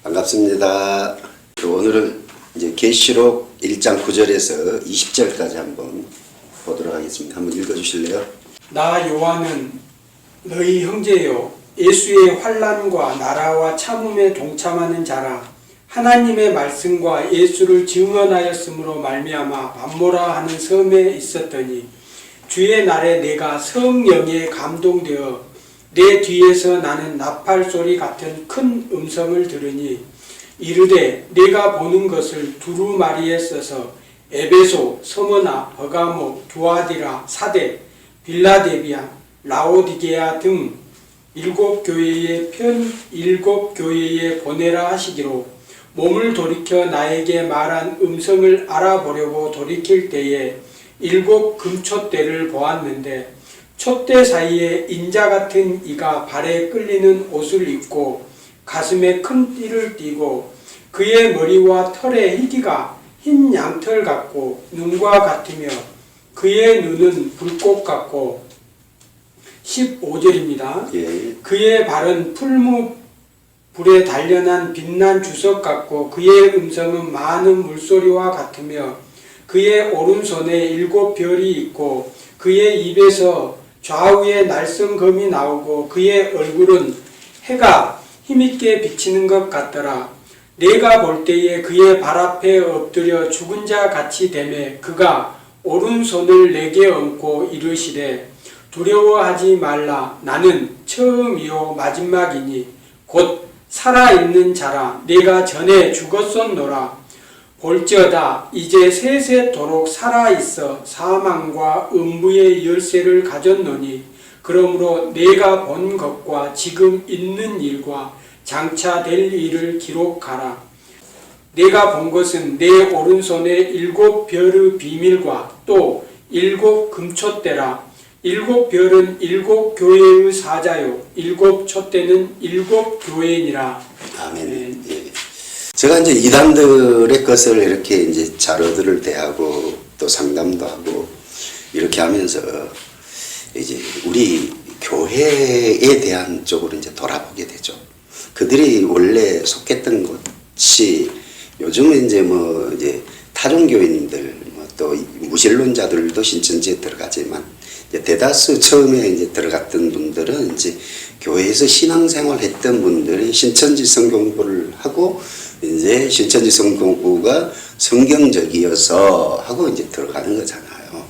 반갑습니다. 오늘은 이제 계시록 1장 9절에서 20절까지 한번 보도록 하겠습니다. 한번 읽어주실래요? 나 요한은 너희 형제요 예수의 환난과 나라와 참음에 동참하는 자라. 하나님의 말씀과 예수를 증언하였으므로 말미암아 반모라 하는 섬에 있었더니 주의 날에 내가 성령에 감동되어 내 뒤에서 나는 나팔 소리 같은 큰 음성을 들으니 이르되 내가 보는 것을 두루마리에 써서 에베소, 서머나, 버가모, 두아디라, 사데, 빌라델비아, 라오디게아 등 일곱 교회에 보내라 하시기로 몸을 돌이켜 나에게 말한 음성을 알아보려고 돌이킬 때에 일곱 금촛대를 보았는데 촛대 사이에 인자 같은 이가 발에 끌리는 옷을 입고 가슴에 큰 띠를 띠고 그의 머리와 털의 희기가 흰 양털 같고 눈과 같으며 그의 눈은 불꽃 같고 15절입니다. 그의 발은 불에 단련한 빛난 주석 같고 그의 음성은 많은 물소리와 같으며 그의 오른손에 일곱 별이 있고 그의 입에서 좌우에 날성검이 나오고 그의 얼굴은 해가 힘있게 비치는 것 같더라. 내가 볼 때에 그의 발 앞에 엎드려 죽은 자 같이 되매 그가 오른손을 내게 얹고 이르시되 두려워하지 말라. 나는 처음이요 마지막이니 곧 살아있는 자라. 내가 전에 죽었었노라. 볼지어다 이제 세세토록 살아있어 사망과 음부의 열쇠를 가졌노니 그러므로 내가 본 것과 지금 있는 일과 장차 될 일을 기록하라. 내가 본 것은 내 오른손에 일곱 별의 비밀과 또 일곱 금촛대라. 일곱 별은 일곱 교회의 사자요 일곱 촛대는 일곱 교회니라. 아멘. 예. 제가 이제 이단들의 것을 이렇게 이제 자료들을 대하고 또 상담도 하고 이렇게 하면서 이제 우리 교회에 대한 쪽으로 이제 돌아보게 되죠. 그들이 원래 속했던 곳이 요즘은 이제 뭐 이제 타종교인들 또 무신론자들도 신천지에 들어가지만 이제 대다수 처음에 이제 들어갔던 분들은 이제 교회에서 신앙생활 했던 분들이 신천지 성경부를 하고 이제 신천지 성경부가 성경적이어서 하고 이제 들어가는 거잖아요.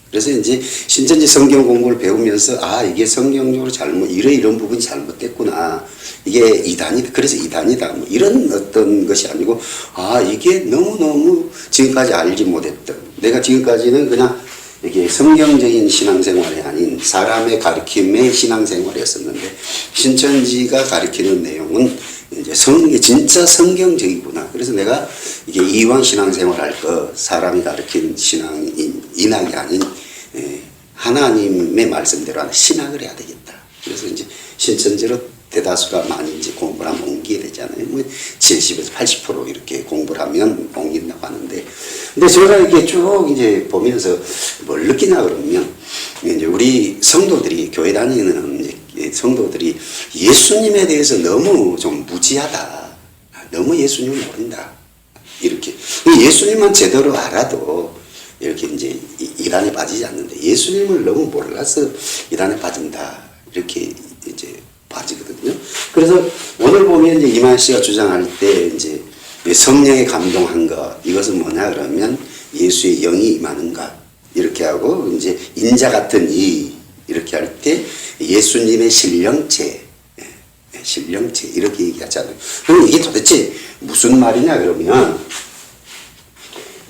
그래서 이제 신천지 성경 공부를 배우면서 아 이게 성경적으로 잘못 이런 부분이 잘못됐구나. 이게 이단이다. 그래서 이단이다. 뭐 이런 어떤 것이 아니고 아 이게 너무너무 지금까지 알지 못했던 내가 지금까지는 그냥 이게 성경적인 신앙생활이 아닌 사람의 가르침의 신앙생활이었었는데 신천지가 가르치는 내용은 이제 진짜 성경적이구나. 그래서 내가 이게 이왕 신앙생활 할 거 사람이 가르친 인학이 아닌 하나님의 말씀대로 하는 신학을 해야 되겠다. 그래서 이제 신천지로 대다수가 많이 이제 공부를 하면 옮기게 되잖아요. 뭐 70에서 80% 이렇게 공부를 하면 옮긴다고 하는데, 근데 제가 이게 쭉 이제 보면서 뭘 느끼냐 그러면 이제 우리 성도들이 교회 다니는 이제 성도들이 예수님에 대해서 너무 좀 무지하다. 너무 예수님을 모른다. 이렇게 예수님만 제대로 알아도 이렇게 이제 이단에 빠지지 않는데 예수님을 너무 몰라서 이단에 빠진다. 이렇게 이제 빠지거든요. 그래서 오늘 보면 이제 이만 씨가 주장할 때 이제 성령에 감동한 것 이것은 뭐냐 그러면 예수의 영이 임하는 것 이렇게 하고 이제 인자 같은 이 이렇게 할 때 예수님의 신령체 이렇게 얘기하잖아요. 그럼 이게 도대체 무슨 말이냐 그러면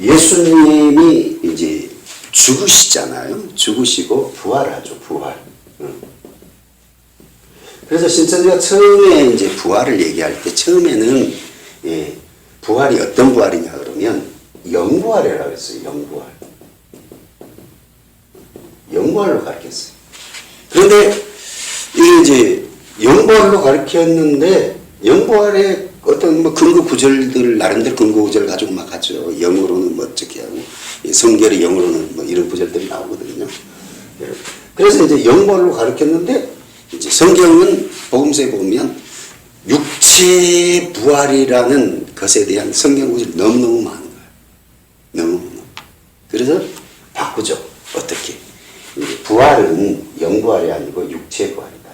예수님이 이제 죽으시잖아요. 죽으시고 부활하죠. 부활. 그래서 신천지가 처음에 이제 부활을 얘기할 때 처음에는 부활이 어떤 부활이냐 그러면 영부활이라고 했어요. 영부활. 영부활로 가르쳤어요. 그런데 이게 이제 영부활로 가르쳤는데 영부활의 어떤 뭐 근거 구절들 나름대로 근거 구절을 가지고 막 하죠. 영어로는 뭐 어떻게 하고 성결의 영어로는 뭐 이런 구절들이 나오거든요. 그래서 이제 영부활로 가르쳤는데 이제 성경은 복음서에 보면 육체의 부활이라는 것에 대한 성경 구절이 너무너무 많은 거예요. 너무너무. 그래서 바꾸죠. 어떻게? 부활은 영부활이 아니고 육체 부활이다.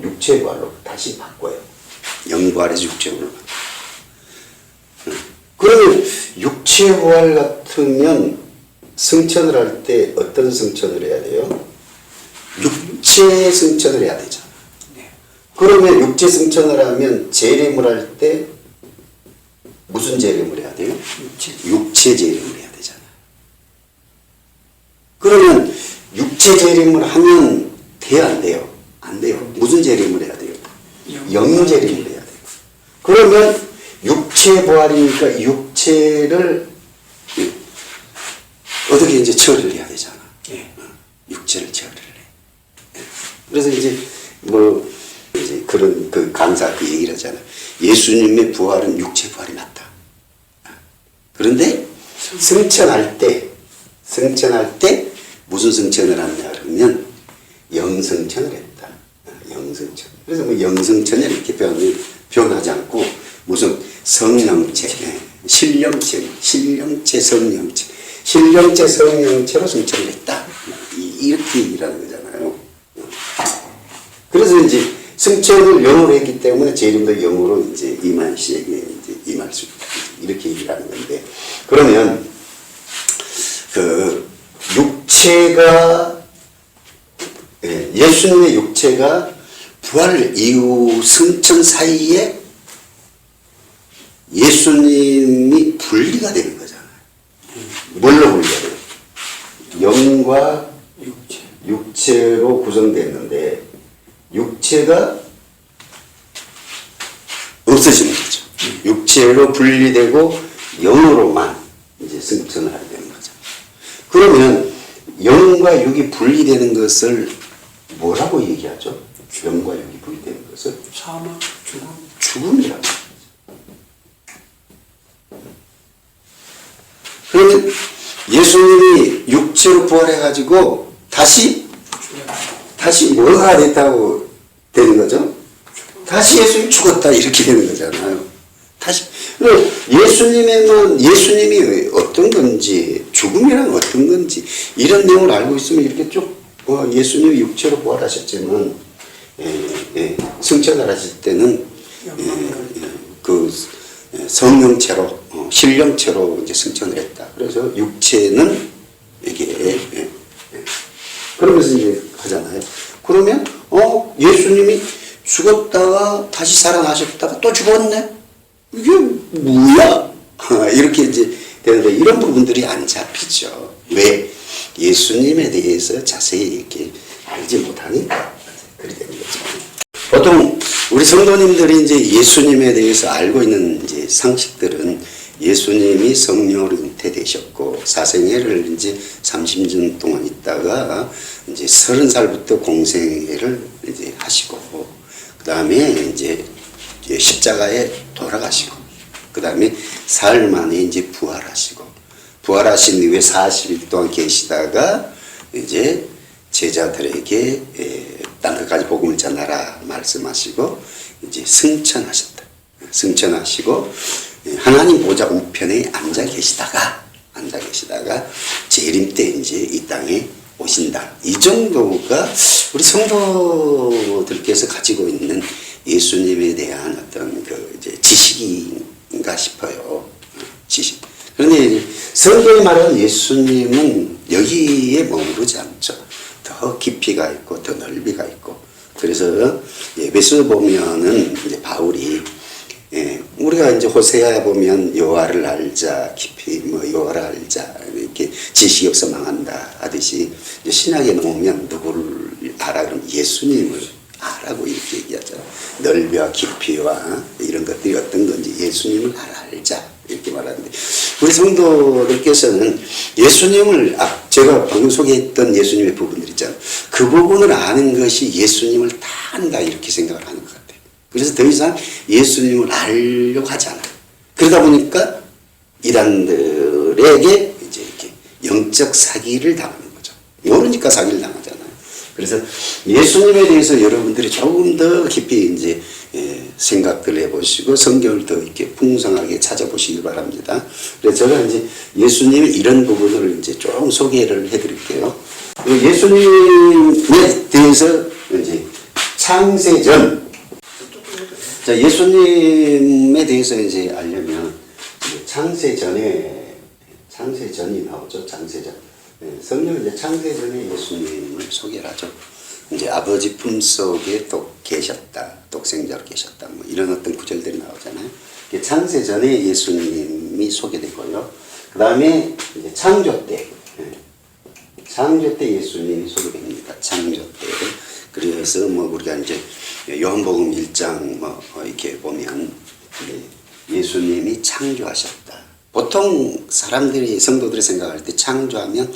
육체 부활로 다시 바꿔요. 영부활에서 육체 부활로. 그러면 육체 부활 같으면 승천을 할 때 어떤 승천을 해야 돼요? 육체 승천을 해야 되잖아. 그러면 육체 승천을 하면 재림을 할 때 무슨 재림을 해야 돼요? 육체 재림을 해야 되잖아. 그러면 육체 재림을 하면 돼요, 안 돼요? 안 돼요. 무슨 재림을 해야 돼요? 영 재림을 해야 돼요. 그러면 육체 부활이니까 육체를 어떻게 이제 처리를 해야 되잖아. 육체를 처리를 해. 그래서 이제 이제 그런 그 강사 그 얘기를 하잖아. 예수님의 부활은 육체 부활이 맞다. 그런데 승천할 때 무슨 승천을 하냐 그러면 영승천을 했다. 영승천. 그래서 뭐 영승천을 이렇게 표현하지 않고 무슨 성령체, 신령체, 성령체, 신령체, 성령체로 승천을 했다. 이렇게 얘기하는 거잖아요. 그래서 이제 승천을 영으로 했기 때문에 재림도 영으로 이제 이만 씨에게 이제 임할 수 있다. 이렇게 얘기를 하는 건데, 그러면 그 육체가 예수님의 육체가 부활 이후 승천 사이에 예수님이 분리가 되는 거잖아요. 뭘로 분리가 돼요? 영과 육체로 구성됐는데 육체가 없어지는 거죠. 육체로 분리되고 영으로만 이제 승천을 하게 되는 거죠. 그러면 영과 육이 분리되는 것을 뭐라고 얘기하죠? 영과 육이 분리되는 것을 사망, 죽음. 죽음이라고. 그러면 예수님이 육체로 부활해가지고 다시 뭐가 됐다고 되는 거죠? 다시 예수님이 죽었다 이렇게 되는 거잖아요. 다시 예수님이 어떤 건지 죽음이란 어떤 건지 이런 내용을 알고 있으면 이렇게 쭉 예수님이 육체로 부활하셨지만 승천을 하실 때는 그 성령체로 신령체로 이제 승천을 했다. 그래서 육체는 이게 그러면서 이제 하잖아요. 그러면 예수님이 죽었다가 다시 살아나셨다가 또 죽었네. 이게 뭐야? 이렇게 이제 되는데 이런 부분들이 안 잡히죠. 왜? 예수님에 대해서 자세히 이렇게 알지 못하니까 그렇게 되는 거죠. 보통 우리 성도님들이 이제 예수님에 대해서 알고 있는 이제 상식들은 예수님이 성령으로 잉태되셨고 사생애를 이제 30년 동안 있다가 이제 30살부터 공생애를 이제 하시고 그 다음에 이제 십자가에 돌아가시고 그 다음에 사흘 만에 이제 부활하신 이후에 40일 동안 계시다가 이제 제자들에게 땅 끝까지 복음을 전하라 말씀하시고 이제 승천하셨다. 승천하시고 하나님 보좌 우편에 앉아 계시다가 재림 때 이제 이 땅에 오신다. 이 정도가 우리 성도들께서 가지고 있는 예수님에 대한 어떤 그 이제 지식인가 싶어요. 지식. 그런데 성경이 말하는 예수님은 여기에 머무르지 않죠. 더 깊이가 있고 더 넓이가 있고. 그래서 에베소 보면은 이제 바울이 우리가 이제 호세아에 보면 여호와를 알자 깊이 여호와를 알자 이렇게 지식이 없어 망한다 하듯이 이제 신약에 나오면 누구를 알아 그러면 예수님을 알라고 이렇게 얘기하죠. 넓이와 깊이와 이런 것들이 어떤 건지 예수님을 알자 이렇게 말하는데 우리 성도들께서는 예수님을 제가 방금 소개했던 예수님의 부분들 있잖아요. 그 부분을 아는 것이 예수님을 다 안다 이렇게 생각을 하는 것 같아요. 그래서 더 이상 예수님을 알려고 하지 않아요. 그러다 보니까 이단들에게 이제 이렇게 영적 사기를 당하는 거죠. 모르니까 사기를 당하잖아요. 그래서 예수님에 대해서 여러분들이 조금 더 깊이 이제 생각들 해보시고 성경을 더 이렇게 풍성하게 찾아보시기 바랍니다. 그래서 제가 이제 예수님의 이런 부분을 이제 좀 소개를 해드릴게요. 예수님에 대해서 이제 창세전, 자, 예수님에 대해서 이제 알려면 창세전이 나오죠. 창세전. 성경은 이제 창세전에 예수님을 소개를 하죠. 이제 아버지 품속에 또 계셨다, 독생자로 계셨다, 뭐 이런 어떤 구절들이 나오잖아요. 창세전에 예수님이 소개되고요. 그 다음에 이제 창조 때 예수님이 소개됩니다. 창조 때. 그래서 뭐 우리가 이제 요한복음 1장 뭐 이렇게 보면 예수님이 창조하셨다. 보통 사람들이 성도들이 생각할 때 창조하면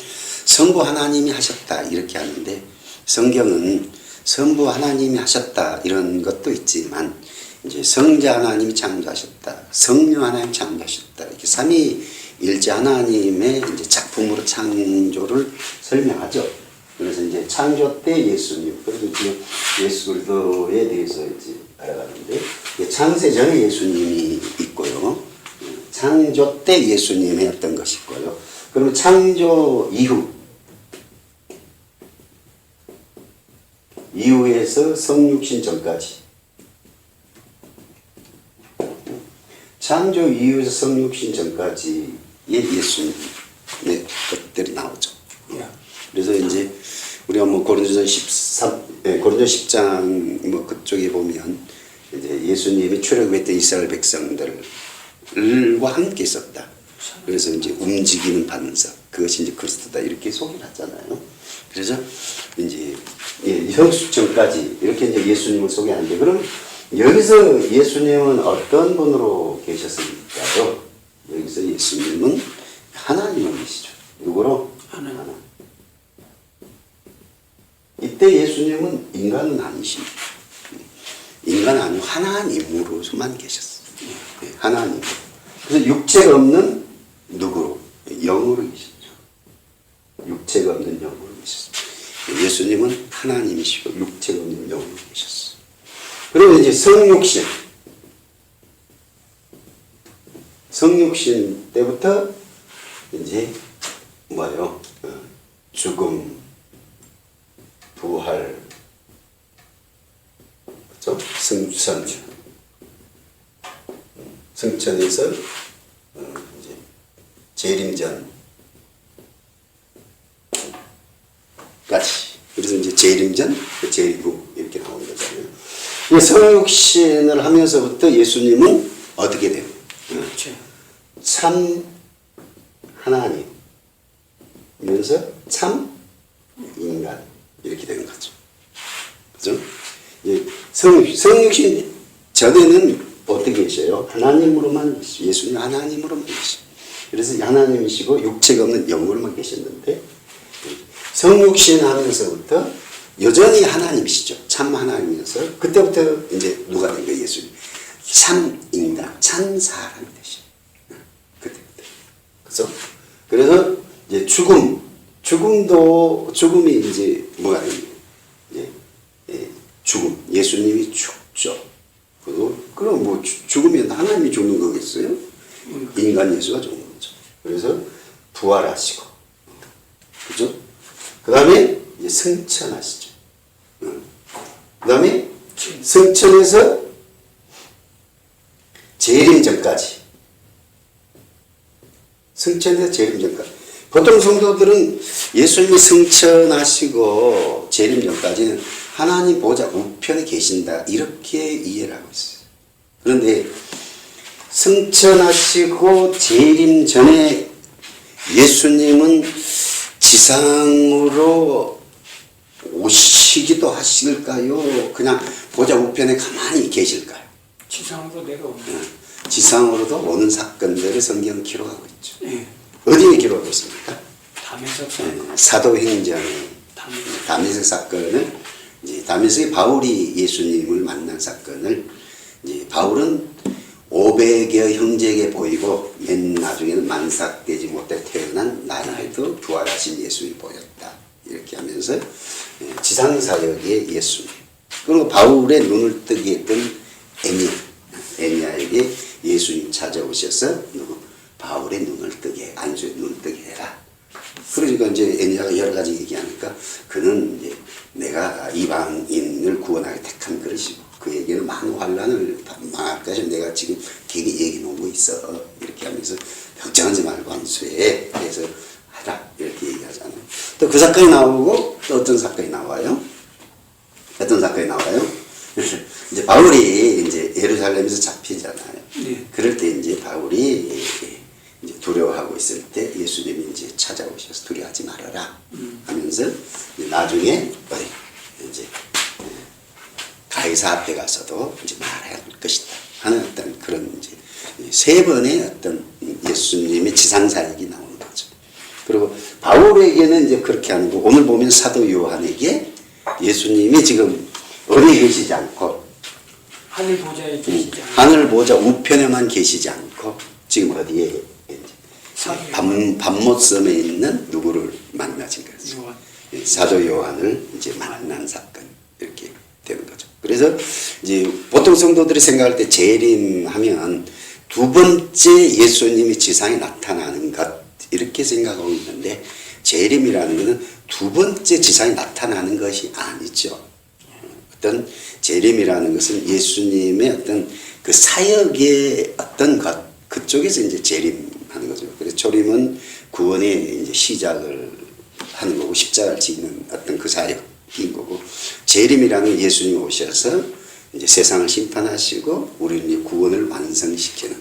성부 하나님이 하셨다 이렇게 하는데 성경은 성부 하나님이 하셨다 이런 것도 있지만 이제 성자 하나님이 창조하셨다, 성령 하나님이 창조하셨다 이렇게 삼위일체 하나님의 이제 작품으로 창조를 설명하죠. 그래서 이제 창조 때 예수님, 그래서 이제 예수 그리스도에 대해서 이제 알아가는데 창세 전에 예수님이 있고요. 창조 때 예수님이 어떤 것이 있고요. 그러면 창조 이후에서 성육신 전까지, 창조 이후에서 성육신 전까지의 예수님의 것들이 나오죠. 그래서 이제 우리가 뭐 고린도전 10장 뭐 그쪽에 보면 이제 예수님이 출애굽했던 이스라엘 백성들과 함께 있었다. 그래서 이제 움직이는 반석, 그것이 이제 그리스도다 이렇게 소개를 하잖아요. 그래서 이제 형수전까지 이렇게 이제 예수님을 소개하는데, 그럼 여기서 예수님은 어떤 분으로 계셨을까요? 여기서 예수님은 하나님이시죠. 누구로? 하나님. 이때 예수님은 인간은 아니십니다. 인간 아니고 하나님으로만 계셨어요. 하나님. 그래서 육체가 없는 누구로? 영으로 계셨죠. 육체가 없는 영으로 계셨어요. 예수님은 하나님이시고 육체가 없는 영으로 계셨어요. 그리고 이제 성육신 때부터 이제 뭐예요? 죽음, 부활, 그렇죠? 승천에서 이제 재림전 까지. 그래서 이제 재림전, 재림후 이렇게 나오는 거잖아요. 이 성육신을 하면서부터 예수님은 어떻게 돼요? 참 하나님이면서 참 인간 이렇게 되는 거죠. 그죠? 성육신 전에는 어떻게 계셔요? 하나님으로만 계시죠. 예수님 하나님으로만 계시죠. 그래서 하나님이시고 육체가 없는 영으로만 계셨는데, 성육신 하면서부터 여전히 하나님이시죠. 참 하나님이면서 그때부터 이제 누가 된 거예요? 예수님. 참 인간, 참 사람이 되시죠. 그때부터. 그죠? 그래서 이제 죽음이 이제 뭐가 되는 거예요? 죽음. 예수님이 죽죠. 그럼 뭐 죽으면 하나님이 죽는 거겠어요? 인간 예수가 죽는 거죠. 그래서 부활하시고, 그죠? 그 다음에 이제 승천하시죠. 그 다음에 승천에서 재림전까지. 승천에서 재림전까지. 보통 성도들은 예수님이 승천하시고 재림전까지는 하나님 보좌 우편에 계신다 이렇게 이해를 하고 있어요. 그런데 승천하시고 재림 전에 예수님은 지상으로 오시기도 하실까요? 그냥 보좌 우편에 가만히 계실까요? 지상으로 내려옵니다. 지상으로도 오는 사건들을 성경은 기록하고 있죠. 네. 어디에 기록하고 있습니까? 다메섹 사건. 사도행전의 다메섹 사건을, 이제 다메섹의 바울이 예수님을 만난 사건을 이제 바울은 500여 형제에게 보이고 맨 나중에는 만삭되지 못해 태어난 나에게도 부활하신 예수님이 보였다. 이렇게 하면서 지상사역의 예수님. 그리고 바울의 눈을 뜨게 했던 애니아에게 예수님 찾아오셔서 누구? 바울의 눈을 뜨게, 안수의 눈을 뜨게 해라. 그러니까 이제 애니아가 여러 가지 얘기하니까 그는 이제 내가 이방인을 구원하게 택한 그릇이고 그에게는 많은 환란을 망할 것이 내가 지금 길게 얘기 놓고 있어. 이렇게 하면서 걱정하지 말고 안수해. 그래서 하라. 이렇게 얘기하잖아요. 또 그 사건이 나오고 또 어떤 사건이 나와요? 어떤 사건이 나와요? 이제 바울이 이제 예루살렘에서 잡히잖아요. 네. 그럴 때 이제 바울이 이제 두려워하고 있을 때 예수님이 이제 찾아오셔서 두려워하지 말아라 하면서 이제 나중에 어디 이제 가이사 앞에 가서도 이제 말해야 할 것이다 하는 어떤 그런 이제 세 번의 어떤 예수님의 지상사역이 나오는 거죠. 그리고 바울에게는 이제 그렇게 하는 거. 오늘 보면 사도 요한에게 예수님이 지금 어디에 계시지 않고 하늘 보좌에 계시지 않아요. 하늘 보좌 우편에만 계시지 않고 지금 어디에 밤못섬에 있는 누구를 만나신 거죠. 요한. 사도 요한을 이제 만난 사건 이렇게 되는 거죠. 그래서 이제 보통 성도들이 생각할 때 재림하면 두 번째 예수님이 지상에 나타나는 것 이렇게 생각하고 있는데 재림이라는 것은 두 번째 지상에 나타나는 것이 아니죠. 어떤 재림이라는 것은 예수님의 어떤 그 사역의 어떤 것 그쪽에서 이제 재림하는 거죠. 그래서 초림은 구원의 이제 시작을 하는 거고 십자가를 지는 어떤 그 사역인 거고 재림이라는 예수님이 오셔서 이제 세상을 심판하시고 우리는 구원을 완성시키는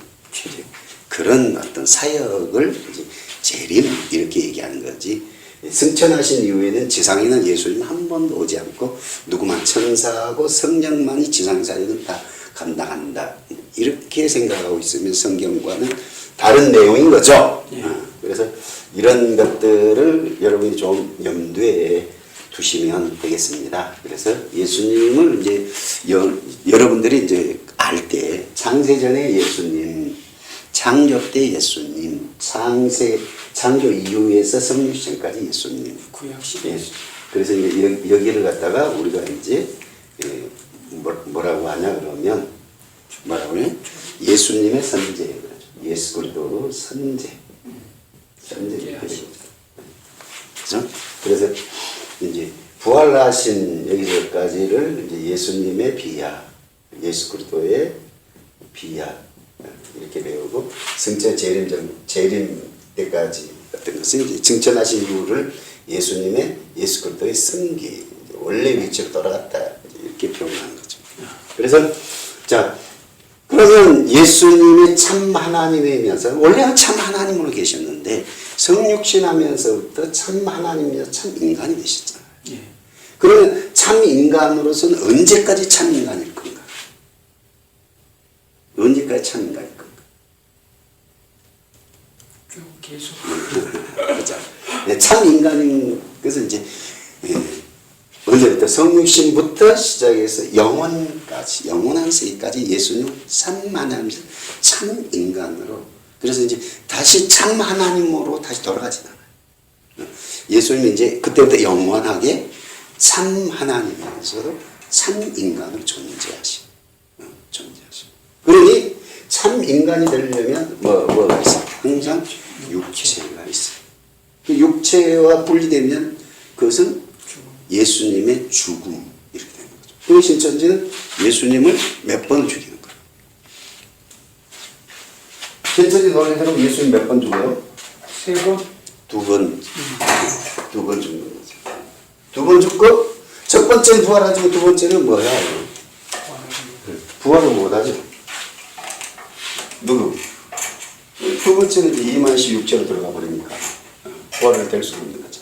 그런 어떤 사역을 이제 재림 이렇게 얘기하는 거지. 승천하신 이후에는 지상에는 예수님 한 번도 오지 않고 누구만 천사하고 성령만이 지상 사역을 다 감당한다. 이렇게 생각하고 있으면 성경과는 다른 내용인 거죠. 그래서 이런 것들을 여러분이 좀 염두에 두시면 되겠습니다. 그래서 예수님을 이제 여러분들이 이제 알 때 창세전의 예수님, 창조 때 예수님, 창조 이후에서 성육신까지 예수님. 구약 시대. 그래서 이제 여기를 갖다가 우리가 이제 뭐라고 하냐 그러면 뭐라고 해? 예수님의 선제 그러죠. 예수 그리스도 선제. 그렇죠? 그래서 이제 부활하신 여기서까지를 이제 예수님의 비야, 예수 그리스도의 비야 이렇게 배우고 승천 재림 때까지 어떤 것은 이제 증천하신 이유를 예수님의 예수 그리스도의 승기 원래 위치로 돌아갔다 이렇게 표현하는 거죠. 그래서 자 그러면 예수님이 참 하나님이면서 원래는 참 하나님으로 계셨는데 성육신하면서부터 참 하나님이면서 참 인간이 되셨잖아요. 예. 그러면 참 인간으로서는 언제까지 참 인간일 건가? 언제까지 참 인간일 건가? 쭉 계속. 그렇죠. 참 인간인 것은 이제 언제부터 성육신부터 시작해서 영원까지 영원한 세계까지 예수님 참 하나님 참 인간으로 그래서 이제 다시 참 하나님으로 다시 돌아가진 않아요. 예수님이 이제 그때부터 영원하게 참 하나님이면서도 참 인간으로 존재하시고 그러니 참 인간이 되려면 뭐가 있어요? 항상 육체가 있어요. 그 육체와 분리되면 그것은 예수님의 죽음 이렇게 되는 거죠. 그 신천지는 예수님을 몇 번을 죽이는 거예요. 신천지 논리대로 예수님 몇 번 죽어요? 3번. 2번. 2번 죽는 거죠. 2번 죽고 첫 번째는 부활하지만 두 번째는 뭐야? 부활을 못하죠. 누구? 두 번째는 이만시 육체로 들어가 버리니까 부활을 될 수 없는 거죠.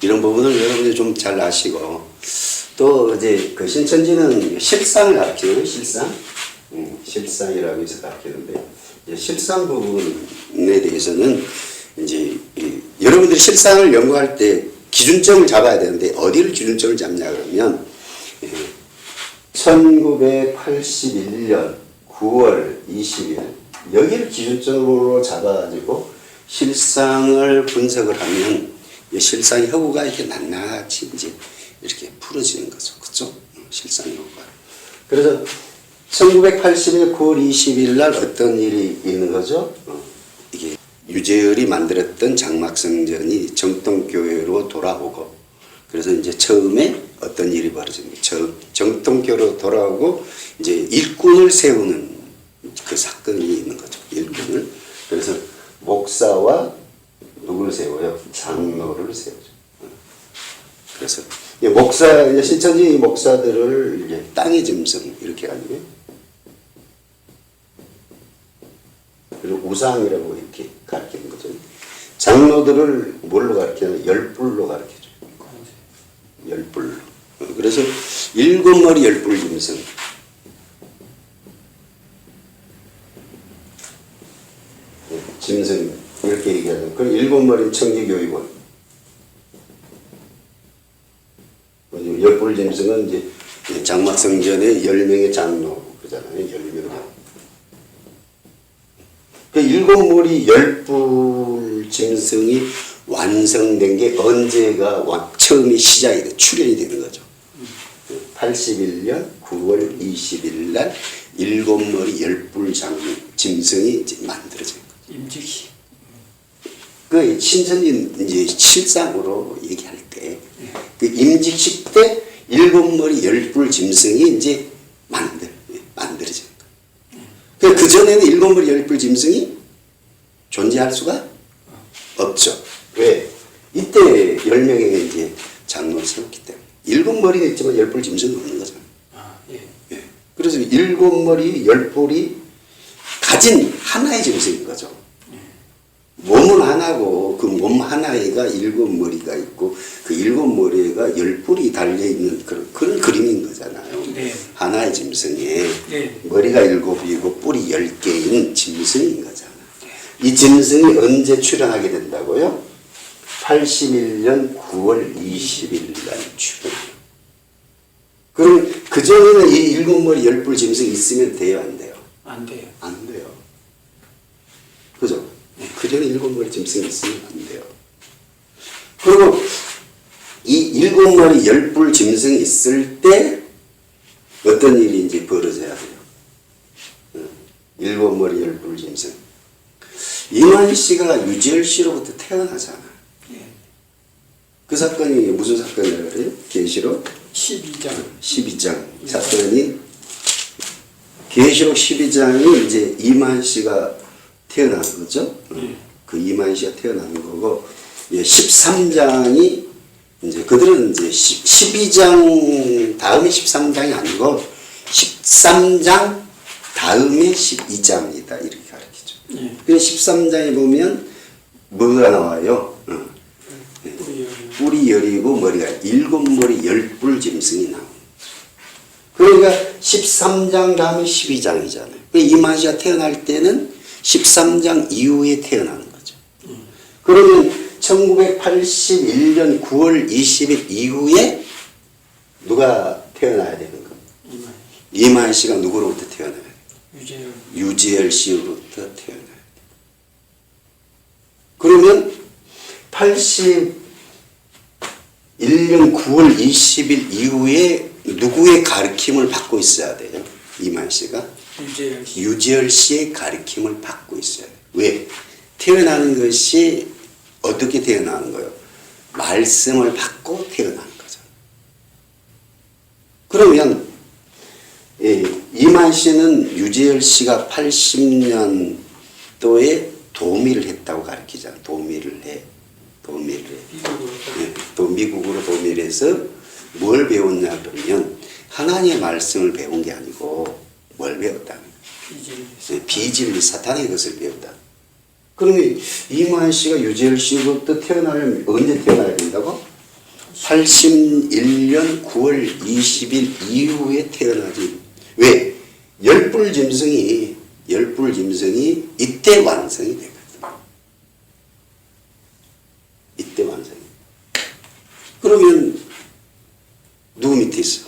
이런 부분을 여러분들이 좀 잘 아시고 또 이제 그 신천지는 실상을 가르쳐요. 실상이라고 해서 가르치는데 실상 부분에 대해서는 이제 여러분들이 실상을 연구할 때 기준점을 잡아야 되는데 어디를 기준점을 잡냐 그러면 1981년 9월 20일 여기를 기준점으로 잡아가지고 실상을 분석을 하면 실상의 허구가 이렇게 낱낱이 이제 이렇게 풀어지는 거죠. 그죠? 실상효과. 그래서 1980년 9월 20일 날 어떤 일이 있는 거죠? 이게 유재열이 만들었던 장막성전이 정통교회로 돌아오고, 그래서 이제 처음에 어떤 일이 벌어집니다. 정통교회로 돌아오고 이제 일꾼을 세우는 그 사건이 있는 거죠. 일꾼을. 그래서 목사와 누구를 세워요? 장로를 세우죠. 그래서 목사, 신천지 목사들을 이제 땅의 짐승 이렇게 가지고, 그리고 우상이라고 이렇게 가르치는 거죠. 장로들을 뭘로 가르치냐? 열불로 가르쳐줘요. 열불로. 그래서 일곱 머리 열불 짐승. 짐승 이렇게 얘기하죠. 그럼 일곱 머리 청지교육원. 열불 짐승은 이제 장막성전의 10명의 장로 그러잖아요. 10명. 그 일곱 머리 열불 짐승이 완성된 게 언제가 처음이 시작이 돼, 출현이 되는 거죠. 81년 9월 20일 날 일곱 머리 열불 짐승이 이제 만들어진 거죠. 임직시. 그 신선진 이제 실상으로 얘기할 때 그 임직식 때 일곱 머리 열불 짐승이 이제 만들어진 거예요. 그 전에는 일곱 머리 열불 짐승이 존재할 수가 없죠. 왜? 이때 10명의 이제 장로를 세웠기 때문에. 일곱 머리가 있지만 열불 짐승이 없는 거잖아요. 예. 그래서 일곱 머리 열불이 가진 하나의 짐승인 거죠. 몸은 하나고 그 몸 하나에가 일곱 머리가 있고 그 일곱 머리에가 열뿔이 달려있는 그런 그림인 거잖아요. 네. 하나의 짐승에 네. 머리가 7이고 뿔이 10개인 짐승인 거잖아요. 이 짐승이 언제 출현하게 된다고요? 81년 9월 20일 날 출현해요. 그럼 그전에는 이 일곱 머리 열뿔 짐승이 있으면 돼요, 안 돼요? 안 돼요. 안 돼요. 그죠? 그 전에 일곱 머리 짐승이 있으면 안 돼요. 그리고 이 일곱 머리 열뿔 짐승이 있을 때 어떤 일이 이제 벌어져야 돼요. 일곱 머리 열뿔 짐승. 이만희 씨가 유재열 씨로부터 태어나잖아. 예. 그 사건이 무슨 사건이라고 그래요? 계시록 12장. 사건이 계시록 12장이 이제 이만희 씨가 태어난 거죠. 그 이만희 씨가 태어난 거고, 13장이 이제 그들은 이제 12장 다음에 13장이 아니고 13장 다음에 12장이다 이렇게 가르치죠. 예. 그래서 13장에 보면 뭐가 나와요? 뿔이 열이고 머리가 일곱 머리 열뿔 짐승이 나옵니다. 그러니까 13장 다음에 12장이잖아요. 이만희 씨가 태어날 때는 13장 이후에 태어나는 거죠. 그러면 1981년 9월 20일 이후에 누가 태어나야 되는 거? 이만희 씨가 누구로부터 태어나야 돼요? 유재열 씨로부터 태어나야 돼요. 그러면 81년 9월 20일 이후에 누구의 가르침을 받고 있어야 돼요? 이만희 씨가? 유재열 씨의 가르침을 받고 있어야 돼요. 왜? 태어나는 것이 어떻게 태어나는 거예요? 말씀을 받고 태어나는 거죠. 그러면 이만희 씨는 유재열 씨가 80년도에 도미를 했다고 가르치잖아요. 도미를 해. 미국으로 도미를 해서 뭘 배웠냐 그러면 하나님의 말씀을 배운 게 아니고 뭘 배웠다는 거예요? 비진리 사탄의 것을 배웠다. 그러면 이만희 씨가 유재열 씨부터 태어나려면 언제 태어나야 된다고? 81년 9월 20일 이후에 태어나지. 왜? 열불 짐승이 이때 완성이 되거든. 이때 완성이. 그러면 누구 밑에 있어?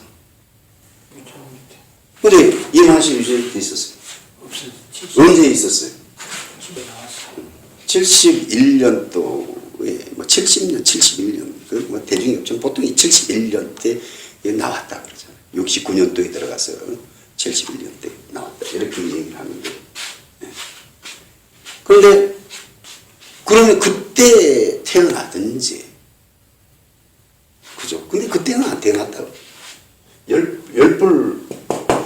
근데 이만희 씨 유재열 밑에 있었어요? 없어요. 언제 있었어요? 집에 나왔어요. 71년도에 70년, 71년. 뭐 대중협정 보통 71년대 나왔다 그러잖아요. 69년도에 들어가서 71년대 나왔다 이렇게 얘기를 하는데 그런데 그러면 그때 태어나든지 그죠? 근데 그때는 안 태어났다고. 열불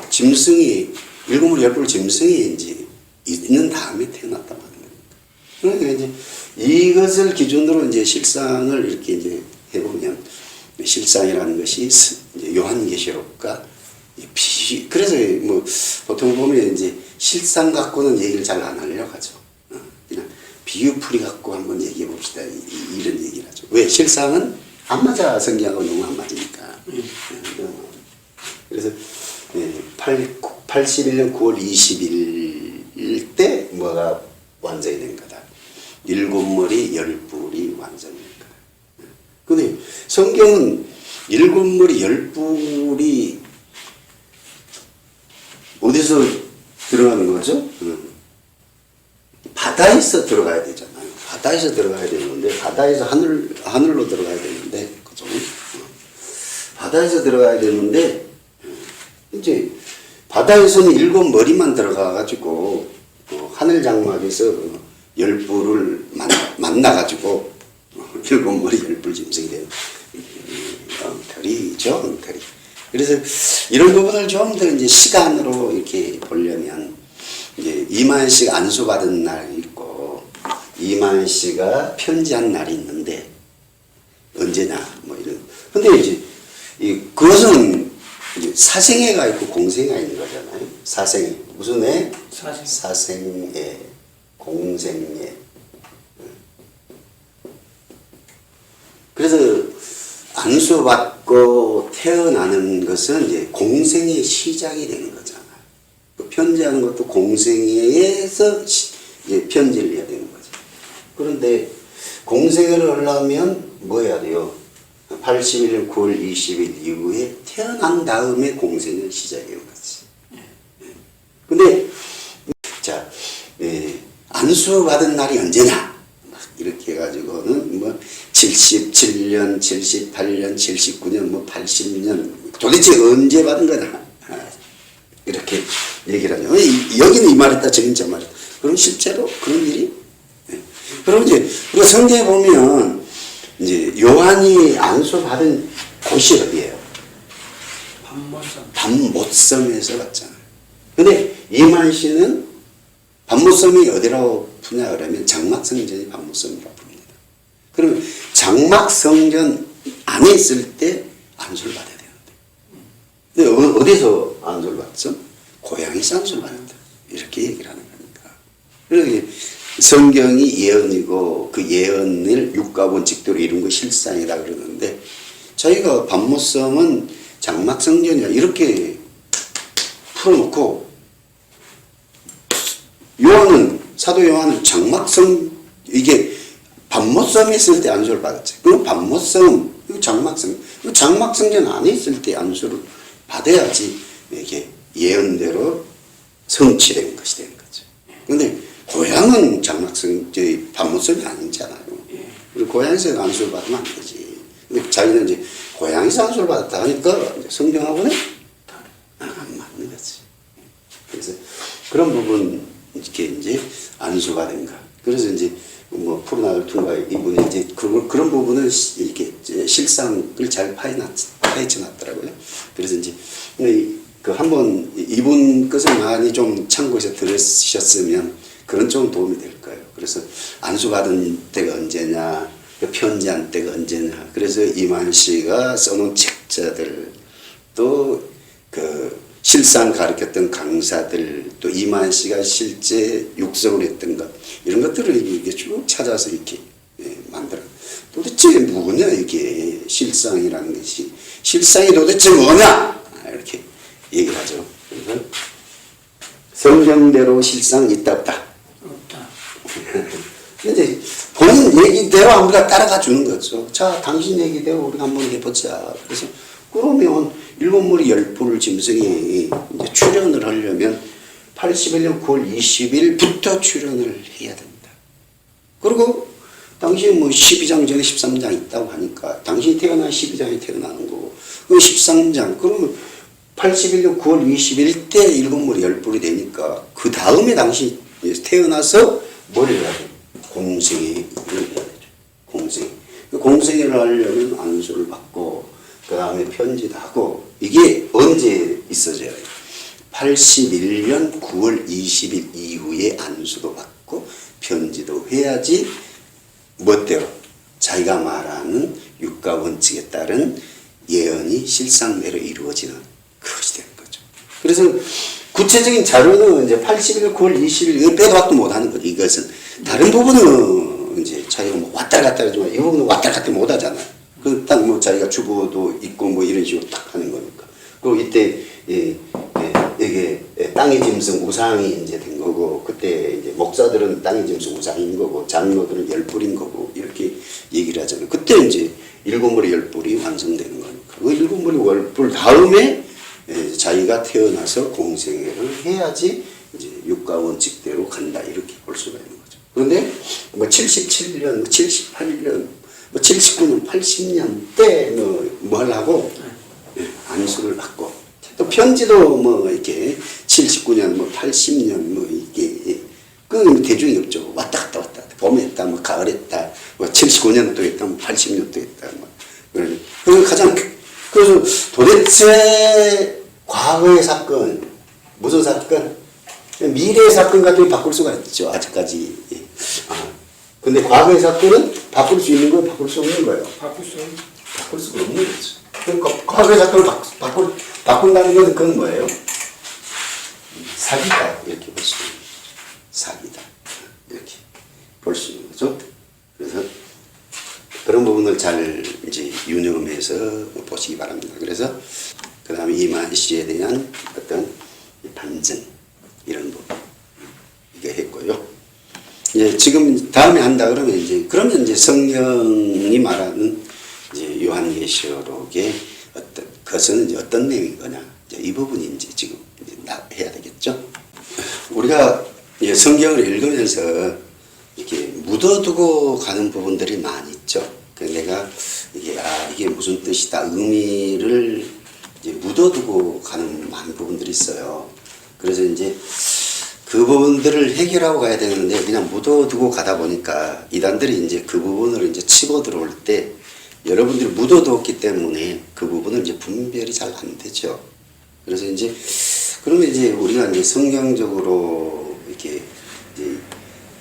짐승이 일곱물 열불 짐승이 이제 있는 다음에 태어났단 말입니다. 그러니까 이제 이것을 기준으로 이제 실상을 이렇게 이제 해보면 실상이라는 것이 이제 요한계시록과 비유 그래서 뭐 보통 보면 이제 실상 갖고는 얘기를 잘 안 하려고 하죠. 그냥 비유풀이 갖고 한번 얘기해 봅시다 이런 얘기를 하죠. 왜 실상은 안 맞아 성경하고 너무 안 맞으니까. 그래서 81년 9월 20일 때 뭐가 완성이 된 거다. 일곱 머리 열 뿔이 완성이 된 거다. 근데 성경은 일곱 머리 열 뿔이 어디서 들어가는 거죠? 바다에서 들어가야 되잖아요. 바다에서 들어가야 되는데 바다에서 하늘로 들어가야 되는데 그죠? 바다에서 들어가야 되는데 이제 바다에서는 일곱 머리만 들어가 가지고 하늘 장막에서 열 뿔을 만나 가지고 일곱 머리 열 뿔 짐승이 되는 엉터리죠, 엉터리. 그래서 이런 부분을 좀 더 이제 시간으로 이렇게 보려면 이제 이만 씨가 안수받은 날이 있고 이만 씨가 편지한 날이 있는데 언제나 뭐 이런. 근데 이제 그것은 이제 사생애가 있고 공생애가 있는 거잖아요. 사생애 무슨 애? 사생애, 공생애. 그래서 안수받고 태어나는 것은 이제 공생의 시작이 되는 거잖아요. 편지하는 것도 공생애에서 이제 편지를 해야 되는 거죠. 그런데 공생애를 하려면 뭐 해야 돼요? 81년 9월 20일 이후에 태어난 다음에 공생을 시작해온 거지. 근데 자 안수받은 날이 언제냐? 이렇게 해가지고는 뭐 77년, 78년, 79년, 뭐 80년 도대체 언제 받은 거다? 이렇게 얘기를 하죠. 여기는 이 말했다, 저기는 저 말했다. 그럼 실제로 그런 일이? 그럼 이제 우리가 성경에 보면 이제 요한이 안수받은 곳이 어디예요? 밤못섬에서 갔잖아요. 근데 이만 씨는 밤못섬이 어디라고 푸냐 그러면 장막성전이 밤못섬이라고 풉니다. 그러면 장막성전 안에 있을 때 안수를 받아야 되는데 근데 어디서 안수를 받죠? 고향에서 안수를 받는다. 이렇게 얘기를 하는 겁니다. 그래서 성경이 예언이고 그 예언을 육가원칙대로 이룬 거 실상이다 그러는데 저희가 밤못섬은 장막성전이야 이렇게 풀어놓고 요한은 사도 요한은 장막성 이게 밤못섬에 있을 때 안수를 받았지. 그럼 밤못섬 장막성전 안에 있을 때 안수를 받아야지 이게 예언대로 성취된 것이 되는 거죠. 그런데 고향은 밤못섬이 아니잖아요. 그리고 고향에서 안수를 받으면 안 되지. 근데 자기는 이제 고향에서 안수를 받았다 하니까 성경하고는 안 맞는 거지. 그래서 그런 부분 이렇게 이제 안수가 된가. 그래서 이제 뭐 푸르나를 통과 이분이 이제 그런 부분을 이렇게 실상을 잘 파헤쳐 놨더라고요. 그래서 이제 그 한번 이분 것을 많이 좀 참고해서 들으셨으면 그런 좀 도움이 될 거예요. 그래서 안수받은 때가 언제냐, 편지한 때가 언제냐. 그래서 이만 씨가 써놓은 책자들, 또 그 실상 가르쳤던 강사들, 또 이만 씨가 실제 육성을 했던 것, 이런 것들을 이렇게 쭉 찾아서 이렇게 만들어. 도대체 뭐냐 이게 실상이라는 것이, 실상이 도대체 뭐냐 이렇게 얘기를 하죠. 그래서 성경대로 실상 있다 없다. 없다. 이제 본인 얘기대로 우리가 따라가 주는 거죠. 자, 당신 얘기대로 우리가 한번 해보자. 그래서 그러면 일곱 머리 열 뿔 짐승이 이제 출현을 하려면 81년 9월 20일부터 출현을 해야 됩니다. 그리고 당시 뭐 12장 전에 13장 있다고 하니까 당신이 태어나 12장에 태어나는 거고 그 13장 그러면 81년 9월 20일 때 일곱머리 열불이 되니까 그 다음에 당시 태어나서 뭘 해야 돼? 공생애를 해야 되죠. 공생애. 그 공생애를 하려면 안수를 받고 그 다음에 편지도 하고 이게 언제 있어져요? 81년 9월 20일 이후에 안수도 받고 편지도 해야지 멋대로 자기가 말하는 육가원칙에 따른 예언이 실상대로 이루어지는 그것이 되는 거죠. 그래서 구체적인 자료는 이제 81년 9월 20일 빼도 박도 못하는 거죠. 이것은 다른 부분은 이제 자기가 뭐 왔다 갔다 하지만 이 부분은 왔다 갔다 못하잖아요. 그 딱 뭐 자기가 주보도 있고 뭐 이런 식으로 딱 하는 거니까. 그리고 이때 이게 땅의 짐승 우상이 이제 된 거고 그때 이제 목사들은 땅의 짐승 우상인 거고 장로들은 열불인 거고 이렇게 얘기를 하잖아요. 그때 이제 일곱머리 열불이 완성되는 거니까 그 일곱머리 열불 다음에 자기가 태어나서 공생애를 해야지 이제 육가원칙대로 간다 이렇게 볼 수가 있는 거죠. 그런데 뭐 77년, 78년, 뭐 79년, 80년 때 뭐 하려고 안수를 받고 또 편지도 뭐 이렇게 79년, 뭐 80년 뭐 이게 그 대중이 없죠. 왔다 갔다 왔다 갔다. 봄에 했다, 뭐 가을에 했다, 뭐 79년도 했다, 뭐 80년도 했다, 뭐 그래서 가장 그래서 도대체 과거의 사건 무슨 사건? 미래의 사건 같은 게 바꿀 수가 있죠. 아직까지. 근데 과거의 사건은 바꿀 수 있는 거예요, 바꿀 수 없는 거예요. 바꿀 수 없는 거죠. 그러니까 과거의 사건을 바꾼다는 것은 그건 뭐예요? 사기다 이렇게 볼 수 있는 거죠. 사기다 이렇게 볼 수 있는 거죠. 그래서 그런 부분을 잘 이제 유념해서 보시기 바랍니다. 그래서 그 다음에 이만 씨에 대한 어떤 반증 이런 부분 이게 했고요. 이제 지금 다음에 한다 그러면 이제 성경이 말하는 이제 요한계시록의 어떤 그것은 이제 어떤 내용인 거냐 이 부분이 이제 지금 이제 해야 되겠죠. 우리가 이제 성경을 읽으면서 이렇게 묻어두고 가는 부분들이 많이 있죠. 그래서 내가 이게 무슨 뜻이다 의미를 이제 묻어두고 가는 많은 부분들이 있어요. 그래서 이제 그 부분들을 해결하고 가야 되는데 그냥 묻어두고 가다 보니까 이단들이 이제 그 부분을 이제 치고 들어올 때 여러분들이 묻어두었기 때문에 그 부분은 이제 분별이 잘 안 되죠. 그래서 이제 그러면 이제 우리가 이제 성경적으로 이렇게 이제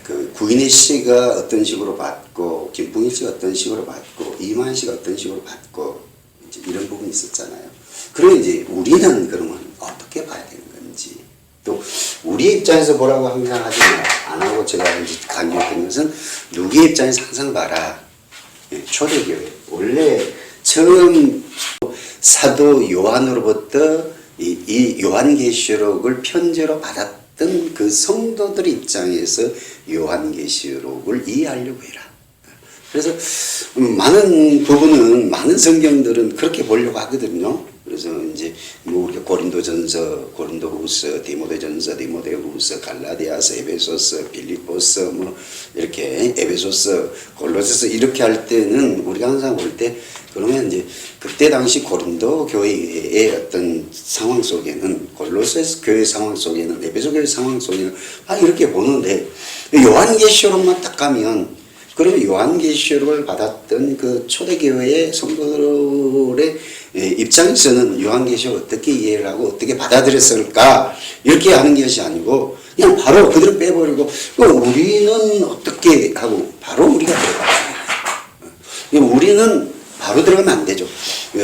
그 구인혜 씨가 어떤 식으로 받고 김풍일 씨가 어떤 식으로 받고 이만 씨가 어떤 식으로 받고 이제 이런 부분이 있었잖아요. 그러면 이제 우리는 그러면 어떻게 봐야 되는 건지 또 우리 입장에서 보라고 항상 하지 안 하고 제가 이제 강조했던 것은 누구의 입장에서 항상 봐라. 초대교회 원래 처음 사도 요한으로부터 이 요한계시록을 편지로 받았던 그 성도들 입장에서 요한계시록을 이해하려고 해라. 그래서 많은 부분은 많은 성경들은 그렇게 보려고 하거든요. 그래서 이제 뭐 우리가 고린도전서, 고린도후서, 디모데전서, 디모데후서, 갈라디아서, 에베소서, 빌립보서 뭐 이렇게 에베소서, 골로새서 이렇게 할 때는 우리가 항상 볼 때 그러면 이제 그때 당시 고린도 교회의 어떤 상황 속에는 골로새 교회 상황 속에는 에베소 교회 상황 속에는 이렇게 보는데 요한계시록만 딱 가면 그러면 요한계시록을 받았던 그 초대교회의 성도들의 입장에서는 요한계시록을 어떻게 이해를 하고 어떻게 받아들였을까 이렇게 하는 것이 아니고 그냥 바로 그대로 빼버리고 우리는 어떻게 하고 바로 우리가 들어가요. 우리는 바로 들어가면 안 되죠.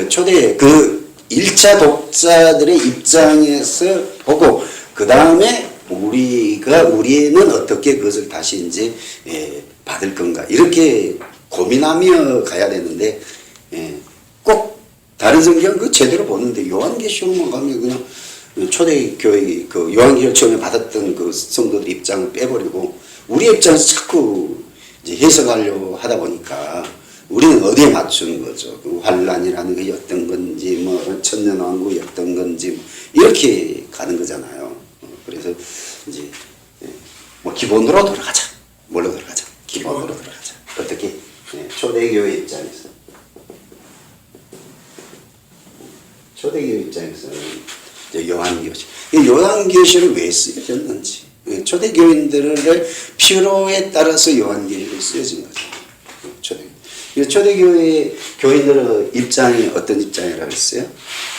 초대 그 1차 독자들의 입장에서 보고 그 다음에 우리는 어떻게 그것을 다시 이제 받을 건가 이렇게 고민하며 가야 되는데 꼭 다른 성경 그 제대로 보는데 요한계시록만 가면 그냥 초대교회 그 요한계시록 처음에 받았던 그 성도들 입장을 빼버리고 우리 입장에서 자꾸 이제 해석하려고 하다 보니까 우리는 어디에 맞추는 거죠? 그 환란이라는 게 어떤 건지 뭐 천년왕국이 어떤 건지 뭐 이렇게 가는 거잖아요. 그래서 이제 뭐 기본으로 돌아가자. 뭘로 돌아가자? 기본으로 돌아가자. 어떻게? 초대교회 입장에서. 초대교회 입장에서는 요한계시. 요한계시를 왜 쓰여졌는지. 초대교인들의 필요에 따라서 요한계시를 쓰여진 거죠. 초대교회 교인들의 입장이 어떤 입장이라고 했어요?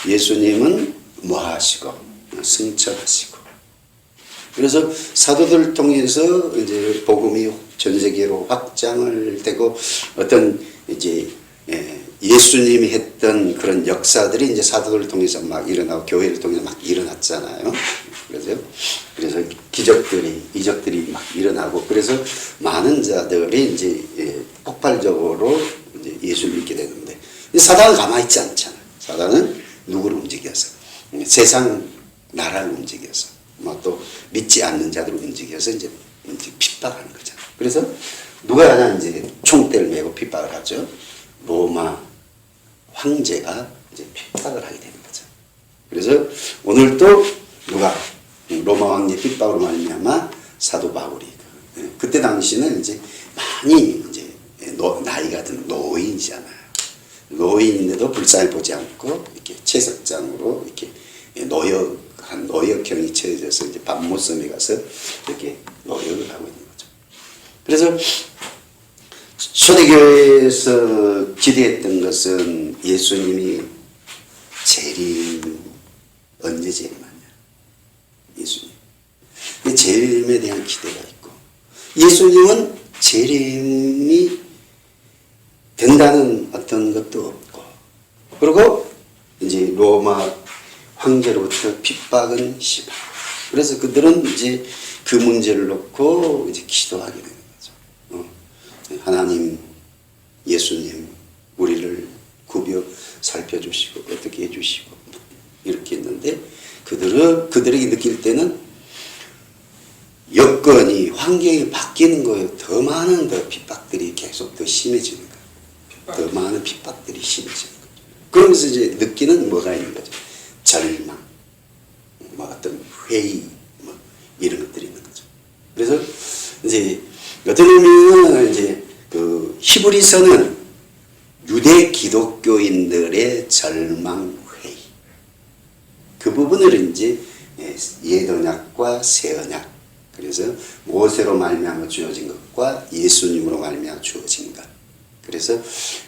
예수님은 뭐 하시고, 승천하시고. 그래서 사도들을 통해서 이제 복음이 전 세계로 확장을 되고 어떤 이제 예수님이 했던 그런 역사들이 이제 사도들을 통해서 막 일어나고 교회를 통해서 막 일어났잖아요. 그래서 기적들이, 이적들이 막 일어나고 그래서 많은 자들이 이제 폭발적으로 이제 예수를 믿게 되는데 사단은 가만히 있지 않잖아요. 사단은 누구를 움직여서 세상 나라를 움직여서 뭐 또 믿지 않는 자들을 움직여서 이제 핍박하는 거잖아요. 그래서 누가 하나 이제 총대를 메고 핍박을 하죠. 로마 황제가 이제 핍박을 하게 되는 거죠. 그래서 오늘도 누가 로마 황제 핍박으로 말미암아 사도 바울이 그때 당시는 이제 많이 이제 나이가 든 노인이잖아요. 노인인데도 불쌍히 보지 않고 이렇게 채석장으로 이렇게 노역형이 채워져서 이제 밤모섬에 가서 이렇게 노역을 하고 있는 거죠. 그래서 초대교회에서 기대했던 것은 예수님이 재림, 언제 재림하냐? 예수님. 재림에 대한 기대가 있고, 예수님은 재림이 된다는 어떤 것도 없고, 그리고 이제 로마 황제로부터 핍박은 심하고, 그래서 그들은 이제 그 문제를 놓고 이제 기도하게 되는 거죠. 하나님, 예수님, 우리를 구벼 살펴주시고 어떻게 해주시고 이렇게 했는데 그들에게 느낄 때는 여건이 환경이 바뀌는 거예요. 더 많은 핍박들이 계속 더 심해지는 거예요. 더 많은 핍박들이 심해지는 거예요. 그러면서 이제 느끼는 뭐가 있는 거죠. 절망, 뭐 어떤 회의, 뭐 이런 것들이 있는 거죠. 그래서 이제 어떤 의미는 이제 그 히브리서는 유대 기독교인들의 절망 회의 그 부분을 이제 옛 언약과 새 언약, 그래서 모세로 말미암아 주어진 것과 예수님으로 말미암아 주어진 것, 그래서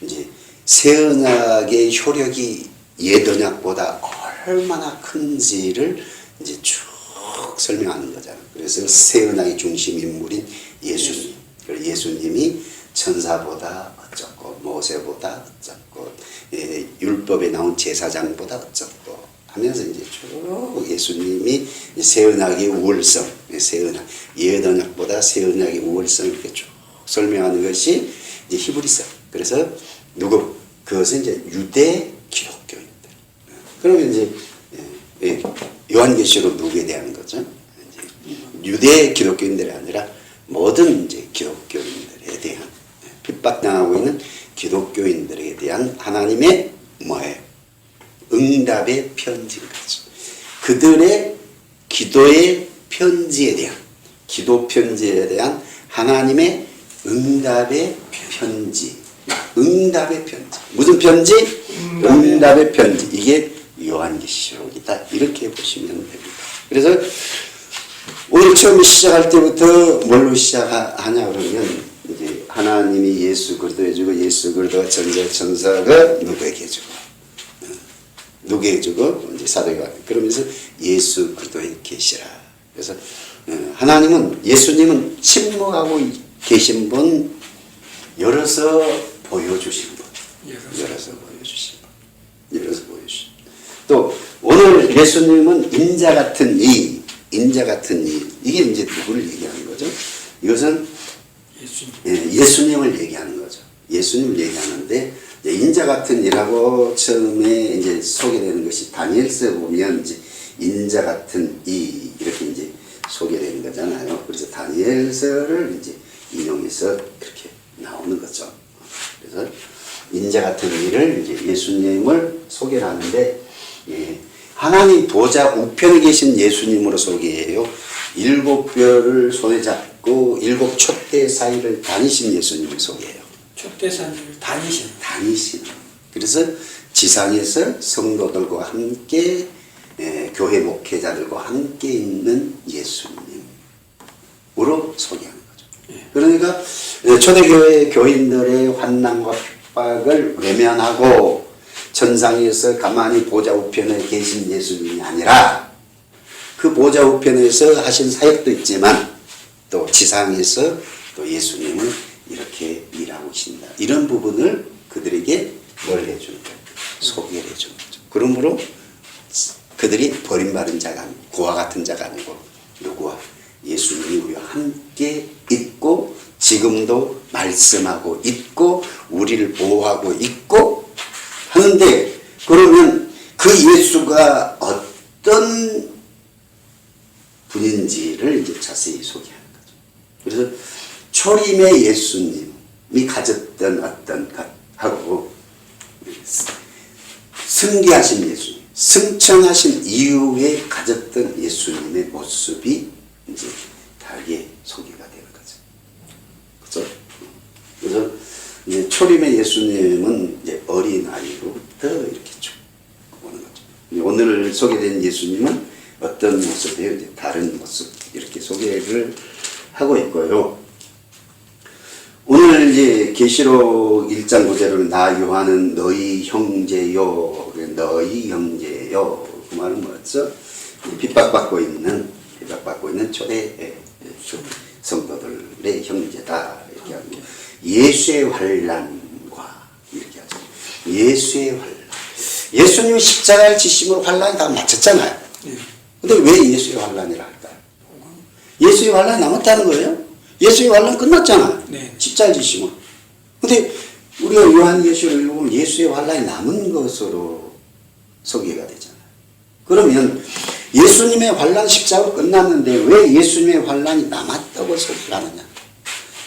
이제 새 언약의 효력이 옛 언약보다 얼마나 큰지를 이제 쭉 설명하는 거잖아요. 그래서 새 언약의 중심 인물인 예수님, 예수님이 천사보다 어쩌고 모세보다 어쩌고 율법에 나온 제사장보다 어쩌고 하면서 이제 쭉 예수님이 새 언약의 우월성, 새 언약, 옛 언약보다 새 언약의 우월성을 이렇게 쭉 설명하는 것이 이제 히브리서. 그래서 그것은 이제 유대 기독교인들. 그러면 이제 요한계시록 누구에 대한 거죠? 이제 유대 기독교인들이 아니라 모든 이제 기독교인들에 대한 핍박당하고 있는 기독교인들에 대한 하나님의 뭐예요? 응답의 편지인 거죠. 그들의 기도의 편지에 대한, 기도 편지에 대한 하나님의 응답의 편지. 응답의 편지. 무슨 편지? 응답의 편지. 이게 요한계시록이다. 이렇게 보시면 됩니다. 그래서 오늘 처음 시작할 때부터 뭘로 시작하냐 그러면 이제 하나님이 예수 그리스도 해주고 예수 그리스도가 천사가 누구에게 해주고 이제 사도가 그러면서 예수 그리스도에 계시라. 그래서 하나님은 예수님은 침묵하고 계신 분, 열어서 보여주신 분, 열어서 보여주신 분. 또 오늘 예수님은 인자 같은 이, 이게 이제 누구를 얘기하는 거죠? 이것은 예수님을 얘기하는 거죠. 예수님을 얘기하는데 인자 같은 이라고 처음에 이제 소개되는 것이 다니엘서 보면 이제 인자 같은 이 이렇게 이제 소개되는 거잖아요. 그래서 다니엘서를 이제 인용해서 그렇게 나오는 거죠. 그래서 인자 같은 이를 이제 예수님을 소개하는데 하나님 보좌 우편에 계신 예수님으로 소개해요. 7별을 손에 잡고 7 촛대 사이를 다니신 예수님을 소개해요. 초대산지를 다니시는. 그래서 지상에서 성도들과 함께 교회 목회자들과 함께 있는 예수님으로 소개하는 거죠. 그러니까 초대교회 교인들의 환난과 핍박을 외면하고 천상에서 가만히 보좌 우편에 계신 예수님이 아니라 그 보좌 우편에서 하신 사역도 있지만 또 지상에서 또 예수님을 이렇게 일하고 계신다. 이런 부분을 그들에게 뭘 해주는 거예요? 소개를 해주는 거죠. 그러므로 그들이 버림받은 자가 아니고 고와 같은 자가 아니고 누구와 예수님이 우리와 함께 있고 지금도 말씀하고 있고 우리를 보호하고 있고 하는데 그러면 그 예수가 어떤 분인지를 이제 자세히 소개하는 거죠. 그래서 초림의 예수님이 가졌던 어떤 것하고 승계하신 예수님, 승천하신 이후에 가졌던 예수님의 모습이 이제 다르게 소개가 되는 거죠. 그렇죠? 그래서 이제 초림의 예수님은 이제 어린아이로부터 이렇게 쭉 오는 거죠. 오늘 소개된 예수님은 어떤 모습이에요? 이제 다른 모습 이렇게 소개를 하고 있고요. 오늘 이제 계시록 1장 9절은 나 요한은 너희 형제요, 너희 형제요. 그 말은 뭐죠? 핍박받고 있는 초대 성도들의 형제다 이렇게 하고 예수의 환난과 이렇게 하죠. 예수의 환난. 예수님이 십자가를 지심으로 환난이 다 마쳤잖아요. 근데 왜 예수의 환난이라 할까요? 예수의 환난이 남았다는 거예요? 예수의 환난 끝났잖아요. 네. 십자가 지심으로. 근데 우리가 요한계시록을 읽으면 예수의 환난이 남은 것으로 소개가 되잖아요. 그러면 예수님의 환난 십자가로 끝났는데 왜 예수님의 환난이 남았다고 소개를 하느냐?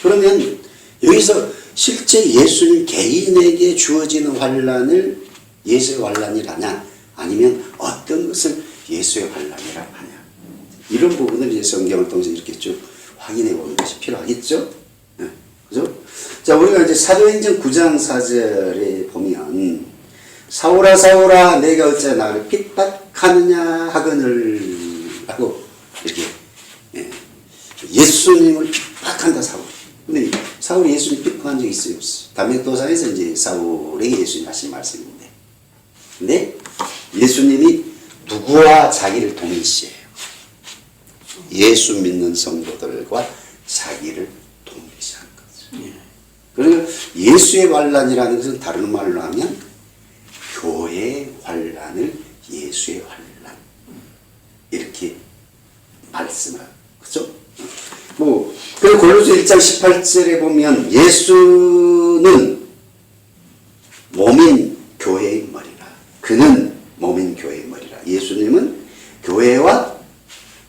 그러면 여기서 실제 예수님 개인에게 주어지는 환난을 예수의 환난이라냐? 아니면 어떤 것을 예수의 환난이라고 하냐? 이런 부분을 이제 성경을 통해서 이렇게 쭉 확인해 보는 것이 필요하겠죠? 네. 그죠? 자, 우리가 이제 사도행전 9장 4절에 보면 사울아 사울아 내가 어찌 나를 핍박하느냐 하거늘 하고 이렇게 예수님을 핍박한다 사울. 근데 사울이 예수님 핍박한 적이 있어요? 없어요? 담백도상에서 이제 사울에게 예수님 하신 말씀인데 근데 예수님이 누구와 자기를 동일시해요? 예수 믿는 성도들과 자기를 동일시한 거죠. 그러니까 예수의 환난이라는 것은 다른 말로 하면 교회의 환난을 예수의 환난 이렇게 말씀을 그죠? 뭐 그리고 골로새 1장 18절에 보면 예수는 몸인 교회의 머리라. 그는 몸인 교회의 머리라. 예수님은 교회와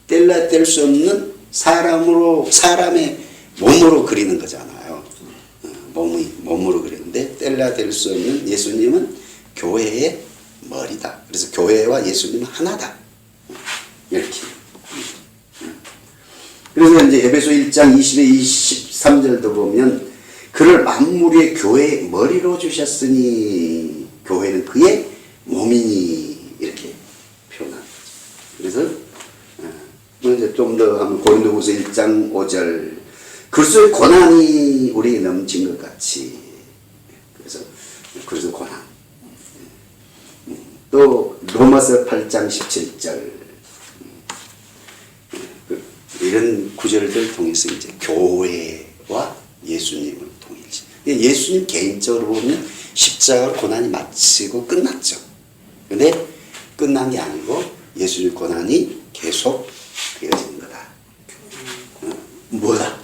뗄 수 없는 사람의 몸으로 그리는 거잖아요. 몸으로 그리는데 뗄 수 없는 예수님은 교회의 머리다. 그래서 교회와 예수님은 하나다. 이렇게. 그래서 이제 에베소 1장 20에 23절도 보면 그를 만물의 교회의 머리로 주셨으니 교회는 그의 몸이니 이렇게 표현한 거죠. 그래서 이제 좀 더 하면 고린도후서 1장 5절 그리스도의 고난이 우리에게 넘친 것 같이 그래서 고난. 또 로마서 8장 17절 이런 구절들 통해서 이제 교회와 예수님을 동일시. 예수님 개인적으로 보면 십자가 고난이 마치고 끝났죠. 근데 끝난 게 아니고 예수님 고난이 계속 되어진 거다. 뭐다?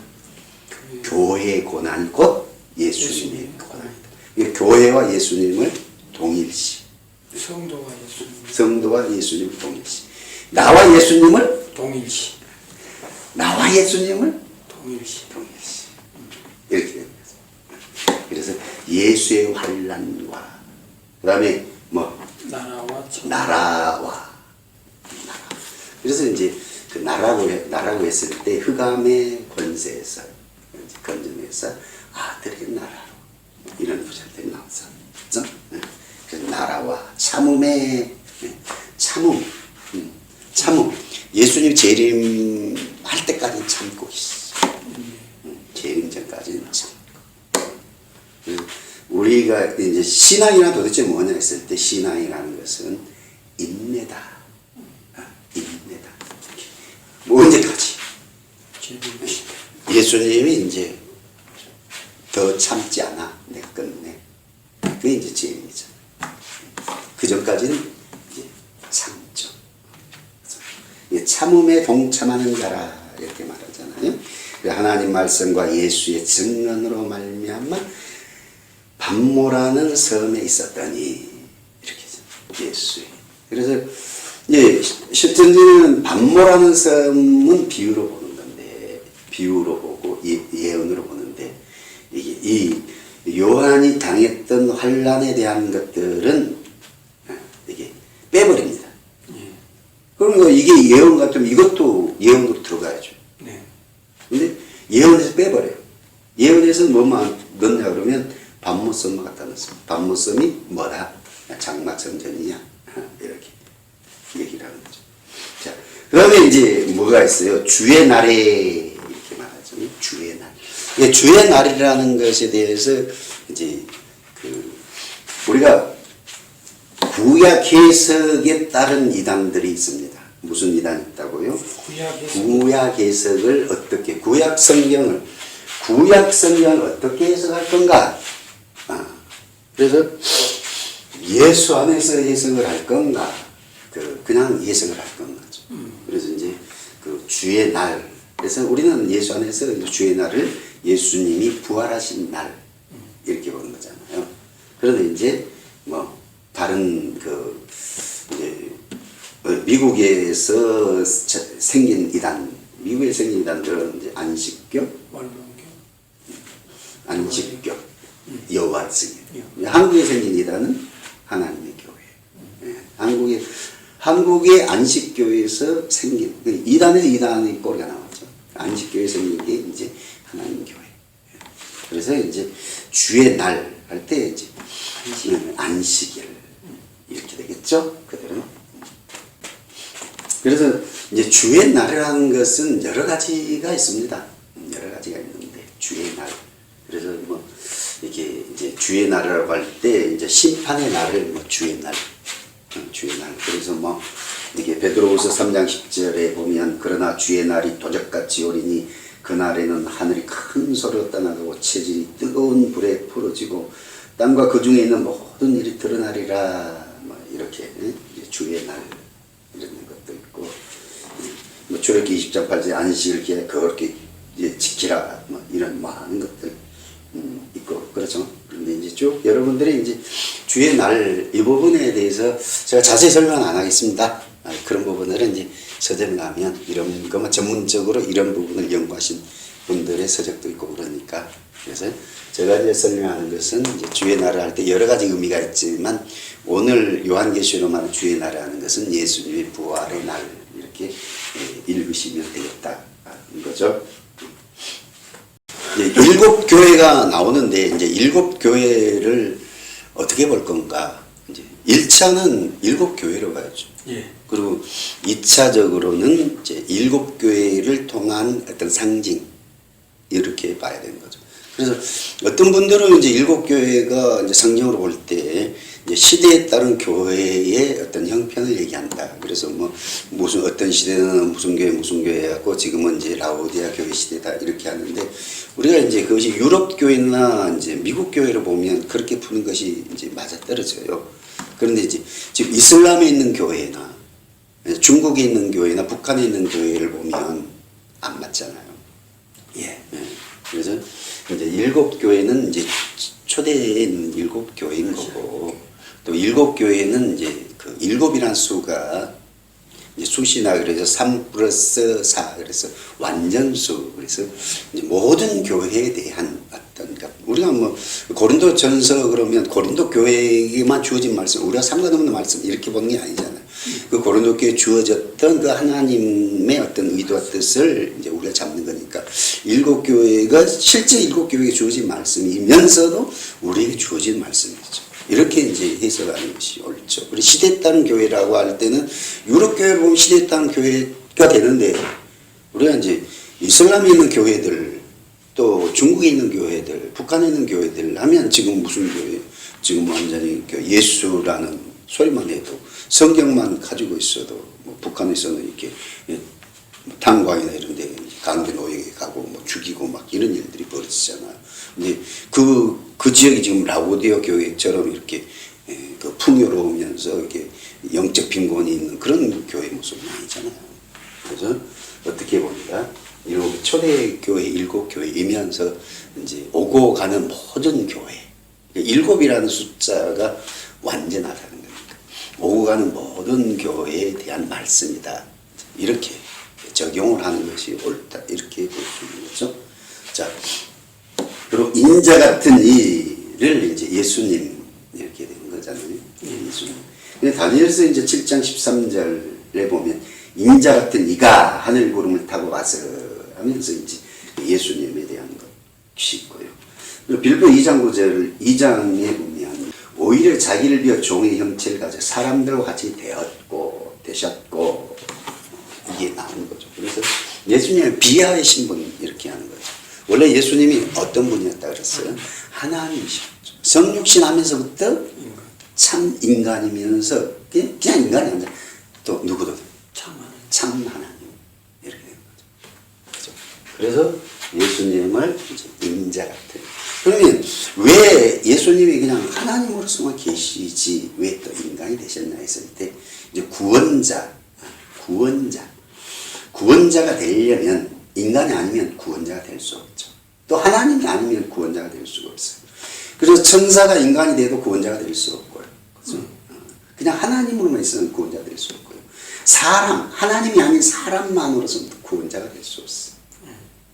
교회의 고난이 곧 예수님의 고난이다. 교회와 예수님을 동일시. 성도와 예수님을 동일시. 나와 예수님을 동일시. 나와 예수님을 동일시. 이렇게 됩니다. 그래서 예수의 환난과 그다음에 뭐 나라와 그래서 이제 그 나라고 했을 때 흑암의 권세에서 건져내서 아들의 나라로 이런 구절들이 나오죠. 그죠? 그 나라와 참음의 참음, 참음. 예수님 재림할 때까지 참고 있어. 재림 전까지는 참고. 우리가 이제 신앙이란 도대체 뭐냐 했을 때 신앙이라는 것은 인내다. 인내다. 뭐 언제까지? 예수님이 이제 더 참지 않아. 내 끝내. 그게 이제 재림이죠. 그 전까지는 이제 참죠. 참음에 동참하는 자라 이렇게 말하잖아요. 하나님 말씀과 예수의 증언으로 말미암아 반모라는 섬에 있었더니 이렇게 예수의. 그래서 실전지는 반모라는 섬은 비유로 보는 건데 비유로 보고 예언으로 보는데 이 요한이 당했던 환난에 대한 것들은 이게 빼버립니다. 그러니까 이게 예언 같으면 이것도 예언으로 들어가야죠. 근데 예언에서 빼버려요. 예언에서 뭐만 넣냐 그러면 반모섬 갖다 넣습니다. 반모섬이 뭐다? 장마천전이냐? 이렇게 얘기를 하는 거죠. 자, 그 다음에 이제 뭐가 있어요? 주의 날에 이렇게 말하죠. 주의 날. 주의 날이라는 것에 대해서 이제 우리가 구약 해석에 따른 이단들이 있습니다. 무슨 이단이 있다고요? 구약 해석을 어떻게, 구약 성경을 어떻게 해석할 건가? 그래서 예수 안에서 해석을 할 건가? 그냥 해석을 할 건가? 그래서 이제 그 주의 날. 그래서 우리는 예수 안에서 주의 날을 예수님이 부활하신 날 이렇게 보는 거잖아요. 그런데 이제 뭐 다른 이제 미국에서 생긴 이단, 미국에 생긴 이단들은 이제 안식교, 여호와 증인. 한국에 생긴 이단은 하나님의 교회. 한국의 안식교에서 생긴 이단에서 이단의 꼬리가 나왔죠. 안식교에서 생긴 게 이제 하나님 교회. 그래서 이제 주의 날 할 때 이제 안식일 이렇게 되겠죠. 그대로. 그래서 이제 주의 날이라는 것은 여러 가지가 있습니다. 여러 가지가 있는데 주의 날. 그래서 뭐 이렇게 이제 주의 날이라고 할 때 이제 심판의 날을 뭐 주의 날, 주의 날. 그래서 뭐 이게 베드로후서 3장 10절에 보면 그러나 주의 날이 도적같이 오리니 그날에는 하늘이 큰 소리로 떠나가고 체질이 뜨거운 불에 풀어지고 땅과 그 중에 있는 모든 일이 드러나리라. 뭐 이렇게 주의 날 이런 것도 있고 뭐 출애굽기 20장 8절 안식일 기에 그렇게 지키라 뭐 이런 많은 것들 있고 그렇죠. 그런데 이제 쭉 여러분들이 이제 주의 날 이 부분에 대해서 제가 자세히 설명 안 하겠습니다. 그런 부분들은 이제 서점 가면 이런 것만 전문적으로 이런 부분을 연구하신 분들의 서적도 있고 그러니까 그래서 제가 이제 설명하는 것은 이제 주의 날을 할 때 여러 가지 의미가 있지만 오늘 요한계시로 말하는 주의 날이라는 것은 예수님의 부활의 날 이렇게 읽으시면 되겠다는 거죠. 이제 7교회가 나오는데 이제 7교회를 어떻게 볼 건가? 이제 1차는 7교회로 봐야죠. 그리고 2차적으로는 이제 7교회를 통한 어떤 상징 이렇게 봐야 되는 거죠. 그래서 어떤 분들은 이제 7교회가 이제 상징으로 볼 때 이제 시대에 따른 교회의 어떤 형편을 얘기한다. 그래서 뭐 무슨 어떤 시대는 무슨 교회 해갖고 지금은 이제 라오디아 교회 시대다 이렇게 하는데 우리가 이제 그것이 유럽 교회나 이제 미국 교회를 보면 그렇게 푸는 것이 이제 맞아 떨어져요. 그런데 이제 지금 이슬람에 있는 교회나 중국에 있는 교회나 북한에 있는 교회를 보면 안 맞잖아요. 그래서 이제 7교회는 이제 초대에 있는 7교회인 거고 또 7교회는 이제 그 7이라는 수가 이제 수시나 그래서 3+4 그래서 완전수 그래서 이제 모든 교회에 대한 어떤 그러니까 우리가 뭐 고린도전서 그러면 고린도 교회에게만 주어진 말씀 우리가 상관없는 말씀 이렇게 보는 게 아니잖아요. 그 고린도 교회에 주어졌던 그 하나님의 어떤 의도와 뜻을 이제 우리가 잡는 거니까 7교회가 실제 7교회에 주어진 말씀이면서도 우리에게 주어진 말씀이죠. 이렇게 이제 해석하는 것이 옳죠. 우리 시대에 따른 교회라고 할 때는 유럽 교회를 보면 시대에 따른 교회가 되는데 우리가 이제 이슬람에 있는 교회들 또 중국에 있는 교회들 북한에 있는 교회들 하면 지금 무슨 교회 지금 완전히 예수라는 소리만 해도 성경만 가지고 있어도 뭐 북한에서는 이렇게 탄광이나 이런 데 강제 노예에 가고 뭐 죽이고 막 이런 일들이 벌어지잖아요. 근데 그 지역이 지금 라오디오 교회처럼 이렇게 그 풍요로우면서 이렇게 영적 빈곤이 있는 그런 교회 모습은 아니잖아요. 그래서 어떻게 보니까 이렇게 초대교회 7교회이면서 이제 오고 가는 모든 교회 7이라는 숫자가 완전하다는 겁니다. 오고 가는 모든 교회에 대한 말씀이다. 이렇게 적용을 하는 것이 옳다. 이렇게 볼 수 있는 거죠. 자, 그리고 인자 같은 이를 이제 예수님 이렇게 되는 거잖아요. 예수님. 근데 다니엘서 이제 7장 13절에 보면 인자 같은 이가 하늘 구름을 타고 와서 하면서 이제 예수님에 대한 것이 있고요. 그리고 빌보 2장 2장에 보면 오히려 자기를 비워 종의 형체를 가져 사람들과 같이 되셨고 이게 나오는 거죠. 그래서 예수님의 비하의 신분 이렇게 하는 거죠. 원래 예수님이 어떤 분이었다 그랬어요? 하나님이셨죠. 성육신 하면서부터 참 인간이면서 그냥 인간이 아니라 또 누구도 참 하나님 이렇게 되는 거죠. 그래서 예수님을 이제 인자 같은. 그러면 왜 예수님이 그냥 하나님으로서만 계시지 왜 또 인간이 되셨나 했을 때 이제 구원자가 되려면 인간이 아니면 구원자가 될 수 없죠. 또 하나님이 아니면 구원자가 될 수가 없어요. 그래서 천사가 인간이 돼도 구원자가 될 수 없고요. 그렇죠? 그냥 하나님으로만 있으면 구원자가 될 수 없고요. 하나님이 아닌 사람만으로서는 구원자가 될 수 없어요.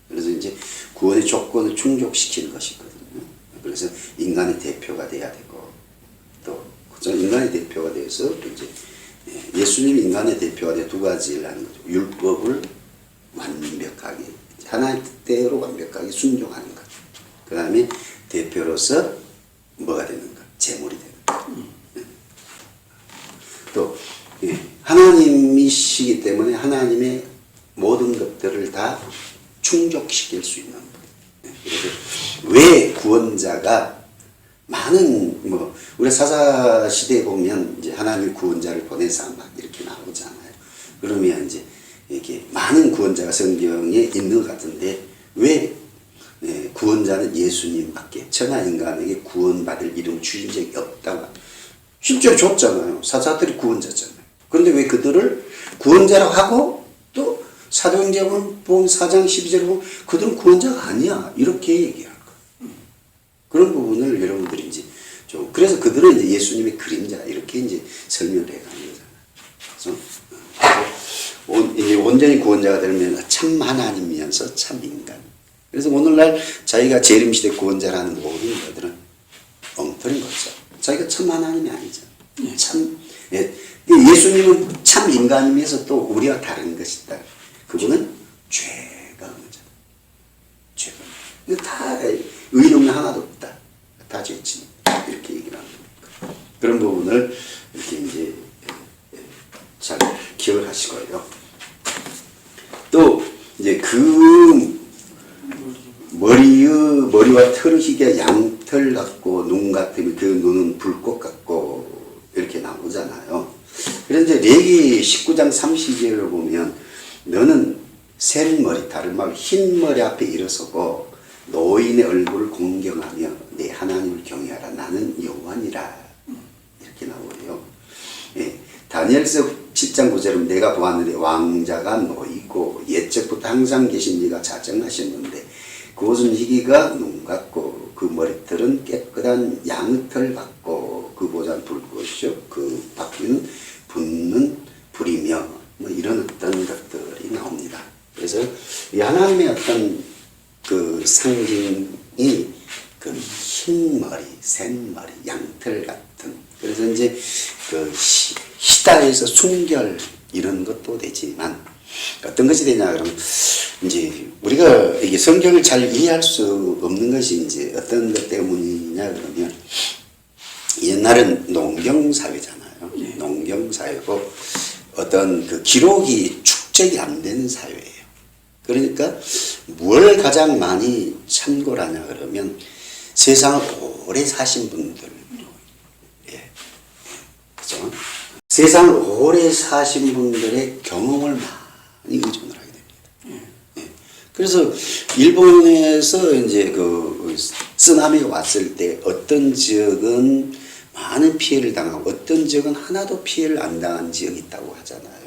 그래서 이제 구원의 조건을 충족시키는 것이거든요. 그래서 인간의 대표가 돼야 되고 또 그렇죠? 인간의 대표가 돼서 이제 예수님이 인간의 대표가 돼 두 가지를 하는 거죠. 율법을 완벽하게 하나의 뜻대로 완벽하게 순종하는 것. 그 다음에 대표로서 뭐가 되는가? 제물이 되는 것. 또 하나님이시기 때문에 하나님의 모든 것들을 다 충족시킬 수 있는 것. 그래서 왜 구원자가 많은 우리 사사 시대에 보면 이제 하나님의 구원자를 보내서 막 이렇게 나오잖아요. 그러면 이제 이렇게 많은 구원자가 성경에 있는 것 같은데 왜 구원자는 예수님밖에 천하 인간에게 구원받을 이름 주신 적이 없다고 실제로 줬잖아요. 사사들이 구원자잖아요. 그런데 왜 그들을 구원자라고 하고 또 사도행전 보면 4장 12절에 보면 그들은 구원자가 아니야 이렇게 얘기할 거예요. 그런 부분을 여러분들이 이제 좀 그래서 그들은 이제 예수님의 그림자 이렇게 이제 설명을 해가는 거잖아요. 그래서 온전히 구원자가 되면 참 하나님이면서 참 인간. 그래서 오늘날 자기가 재림시대 구원자라는 모든 것들은 엉터리인 거죠. 자기가 참 하나님이 아니죠. 예수님은 참 인간이면서 또 우리와 다른 것이다. 그분은 죄가 없는 자. 죄가 없는. 다 의로움이 하나도 없다. 다 죄지. 이렇게 얘기를 하는 겁니다. 그런 부분을 이렇게 이제 잘 기억을 하시고요. 또 이제 그 머리와 털을 희게 양털 같고 눈 같으면 그 눈은 불꽃 같고 이렇게 나오잖아요. 그래서 이제 레기 19장 30절을 보면 너는 센 머리, 다른 말로 흰 머리 앞에 일어서고 노인의 얼굴을 공경하며 내 하나님을 경외하라. 나는 여호와니라. 이렇게 나오고요. 다니엘서 10장 9절은 내가 보았는데 왕자가 놓이고 옛적부터 항상 계신 이가 자정하셨는데 그것은 희기가 눈 같고 그 머리털은 깨끗한 양털 같고 그 보좌는 불꽃이요 그 바퀴는 붙는 불이며 이런 어떤 것들이 나옵니다. 그래서 이 하나님의 어떤 그 상징이 그 흰 머리, 센 머리, 양털 같은. 그래서 이제 그 희다에서 순결 이런 것도 되지만 어떤 것이 되냐 그러면 이제 우리가 이게 성경을 잘 이해할 수 없는 것이 이제 어떤 것 때문이냐 그러면 옛날은 농경 사회잖아요. 네. 농경 사회고 어떤 그 기록이 축적이 안 되는 사회예요. 그러니까 뭘 가장 많이 참고를 하냐 그러면 세상을 오래 사신 분들, 예, 그죠? 세상을 오래 사신 분들의 경험을 많이 의존을 하게 됩니다. 예. 그래서 일본에서 이제 그 쓰나미가 왔을 때 어떤 지역은 많은 피해를 당하고 어떤 지역은 하나도 피해를 안 당한 지역이 있다고 하잖아요.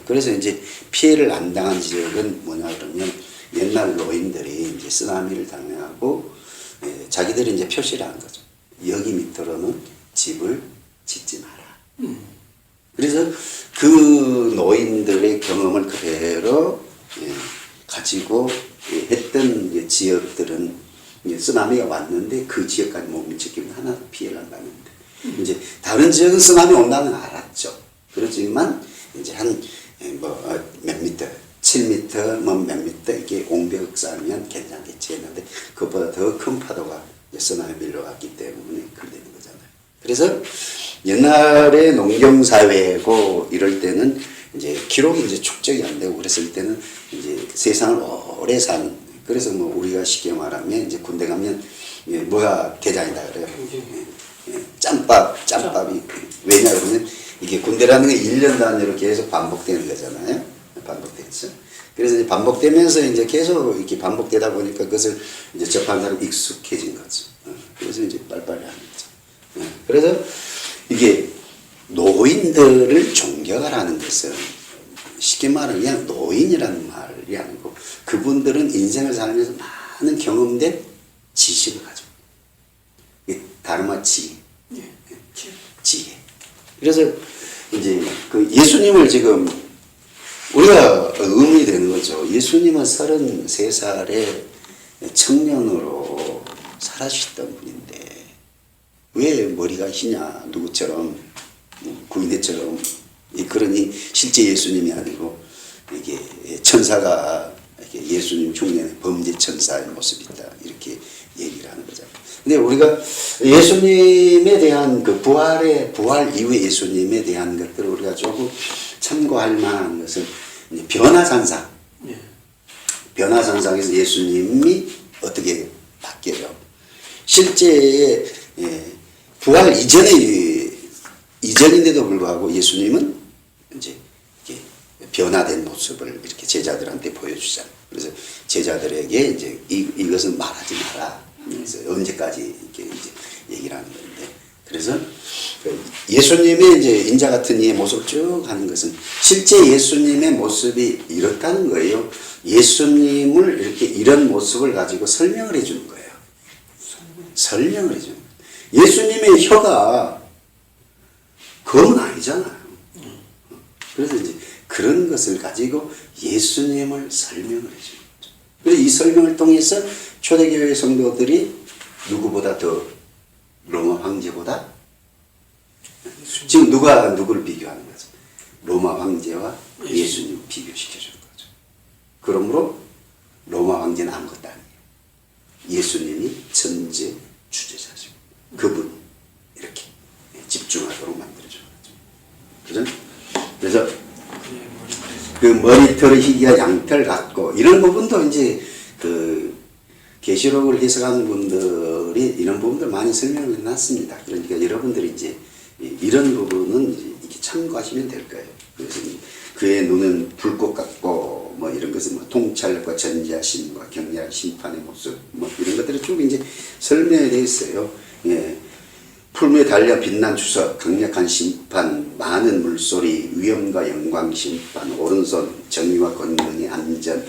그래서 이제 피해를 안 당한 지역은 뭐냐 그러면 옛날 노인들이 이제 쓰나미를 당하고 자기들이 이제 표시를 한 거죠. 여기 밑으로는 집을 짓지 마라. 그래서 그 노인들의 경험을 그대로 가지고 했던 지역들은 쓰나미가 왔는데 그 지역까지 못 미쳤기면 하나도 피해를 안 받는데 이제 다른 지역은 쓰나미 온다는 걸 알았죠. 그렇지만 이제 한 몇 미터, 7미터, 뭐 몇 미터 이렇게 옹벽 쌓으면 괜찮겠지 했는데 그것보다 더 큰 파도가 쓰나미 밀려왔기 때문에 그렇게 되는 거잖아요. 그래서 옛날에 농경 사회고 이럴 때는 이제 기록이 이제 축적이 안 되고 그랬을 때는 이제 세상을 오래 산 그래서 뭐 우리가 쉽게 말하면 이제 군대 가면 뭐가 대장이다 그래요. 짬밥이 왜냐 그러면 이게 군대라는 게 1년 단위로 계속 반복되는 거잖아요. 반복되죠. 그래서 이제 반복되면서 이제 계속 이렇게 반복되다 보니까 그것을 이제 접한 사람이 익숙해진 거죠. 그래서 이제 빨리빨리 하는 거죠. 그래서 이게 노인들을 존경하라는 것은 쉽게 말하면 그냥 노인이라는 말이 아니고 그분들은 인생을 살면서 많은 경험된 지식을 가지고 다른 말 지혜. 그래서 이제 그 예수님을 지금 우리가 의문이 되는 거죠. 예수님은 33살에 청년으로 살아주셨던 분인데 왜 머리가 희냐 누구처럼 구인대처럼 그러니 실제 예수님이 아니고 이게 천사가 이렇게 예수님 흉내내 범죄 천사의 모습이 있다 이렇게 얘기를 하는 거잖아요. 근데 우리가 예수님에 대한 그 부활 이후에 예수님에 대한 것들을 우리가 조금 참고할 만한 것은 변화산상. 변화산상에서 예수님이 어떻게 바뀌어요? 실제 부활 이전인데도 불구하고 예수님은 이제 이렇게 변화된 모습을 이렇게 제자들한테 보여주잖아요. 그래서 제자들에게 이제 이것은 말하지 마라. 그래서 언제까지 이렇게 이제 얘기를 하는 건데. 그래서 예수님의 이제 인자 같은 이의 모습을 쭉 하는 것은 실제 예수님의 모습이 이렇다는 거예요. 예수님을 이렇게 이런 모습을 가지고 설명을 해주는 거예요. 설명을 해주는 거예요. 예수님의 혀가 검은 아니잖아요. 그래서 이제 그런 것을 가지고 예수님을 설명을 해주는 거죠. 그래서 이 설명을 통해서 초대교회 성도들이 누구보다 더 로마 황제보다 지금 누가 누구를 비교하는 거죠? 로마 황제와 예수님 비교시켜주는 거죠. 그러므로 로마 황제는 아무것도 아니에요. 예수님이 천재 주제자죠. 그분 이렇게 집중하도록 만들어주는 거죠. 그죠? 그래서 그 머리털의 희귀가 양털 같고 이런 부분도 이제 그 계시록을 해석하는 분들이 이런 부분들 많이 설명을 해놨습니다. 그러니까 여러분들이 이제 이런 부분은 이제 이렇게 참고하시면 될 거예요. 그래서 그의 눈은 불꽃 같고 뭐 이런 것은 뭐 통찰과 전지하심과 격렬한 심판의 모습 뭐 이런 것들이 쭉 이제 설명이 되어 있어요. 예. 풀무에 달려 빛난 주석, 강력한 심판, 많은 물소리, 위엄과 영광 심판, 오른손, 정의와 권능의 안전,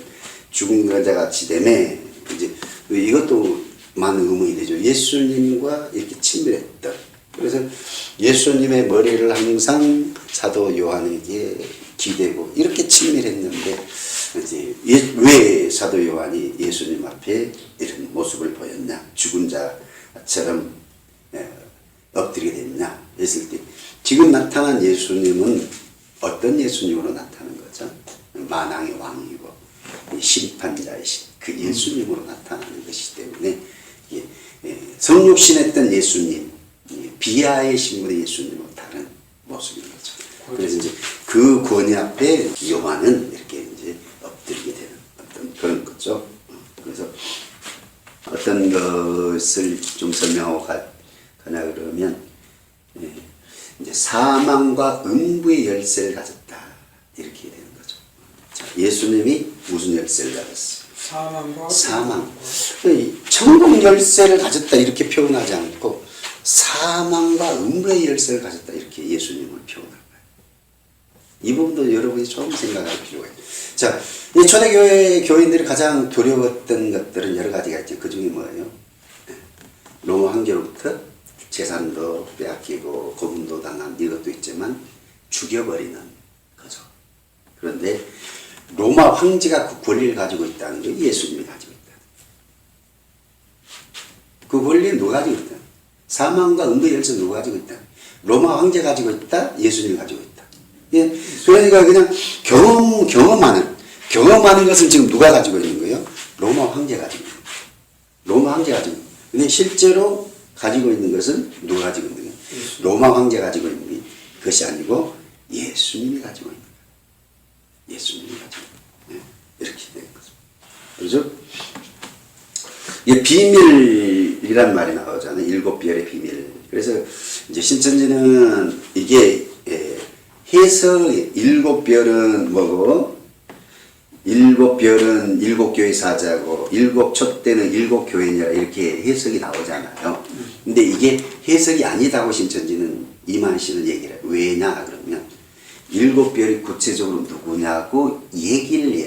죽은 자가 같이 되매 이제 이것도 많은 의문이 되죠. 예수님과 이렇게 친밀했던. 그래서 예수님의 머리를 항상 사도 요한에게 기대고 이렇게 친밀했는데 이제 왜 사도 요한이 예수님 앞에 이런 모습을 보였냐? 죽은 자처럼 엎드리게 됐냐 했을 때 지금 나타난 예수님은 어떤 예수님으로 나타난 거죠? 만왕의 왕이고 심판자이신 그 예수님으로 나타나는 것이기 때문에 성육신했던 예수님, 비하의 신분의 예수님은 다른 모습인 거죠. 그래서 이제 그 권위 앞에 요한은 이렇게 이제 엎드리게 되는 어떤 그런 거죠. 그래서 어떤 것을 좀 설명하고 가냐 그러면 이제 사망과 음부의 열쇠를 가졌다 이렇게 되는 거죠. 자, 예수님이 무슨 열쇠를 가졌어요? 사망. 천국 열쇠를 가졌다 이렇게 표현하지 않고 사망과 음부의 열쇠를 가졌다 이렇게 예수님을 표현할 거예요. 이 부분도 여러분이 좀 생각할 필요가 있어요. 자, 이 초대교회 교인들이 가장 두려웠던 것들은 여러 가지가 있죠. 그 중에 뭐예요? 로마 황제로부터 재산도 빼앗기고 고문도 당한 이것도 있지만 죽여버리는 거죠. 그런데 로마 황제가 그 권리를 가지고 있다는 게 예수님이 가지고 있다. 그 권리는 누가 가지고 있다? 사망과 음부의 열쇠는 누가 가지고 있다? 로마 황제 가지고 있다? 예수님이 가지고 있다. 예. 그러니까 그냥 경험하는 것을 지금 누가 가지고 있는 거예요? 로마 황제 가지고 있는 거예요. 로마 황제 가지고 있는 거예요. 근데 실제로 가지고 있는 것은 누가 가지고 있는 거예요? 로마 황제 가지고 있는 것이 아니고 예수님이 가지고 있는 거예요. 예수님이 가지고 있는 거예요. 이렇게 되는 거죠. 그렇죠? 이게 비밀이란 말이 나오잖아요. 일곱 별의 비밀. 그래서 이제 신천지는 이게 해석 일곱 별은 뭐고, 일곱 별은 일곱 교회 사자고, 일곱 촛대는 일곱 교회니라 이렇게 해석이 나오잖아요. 근데 이게 해석이 아니다고 신천지는 이만희는 얘기를 해요. 왜냐 그러면 일곱 별이 구체적으로 누구냐고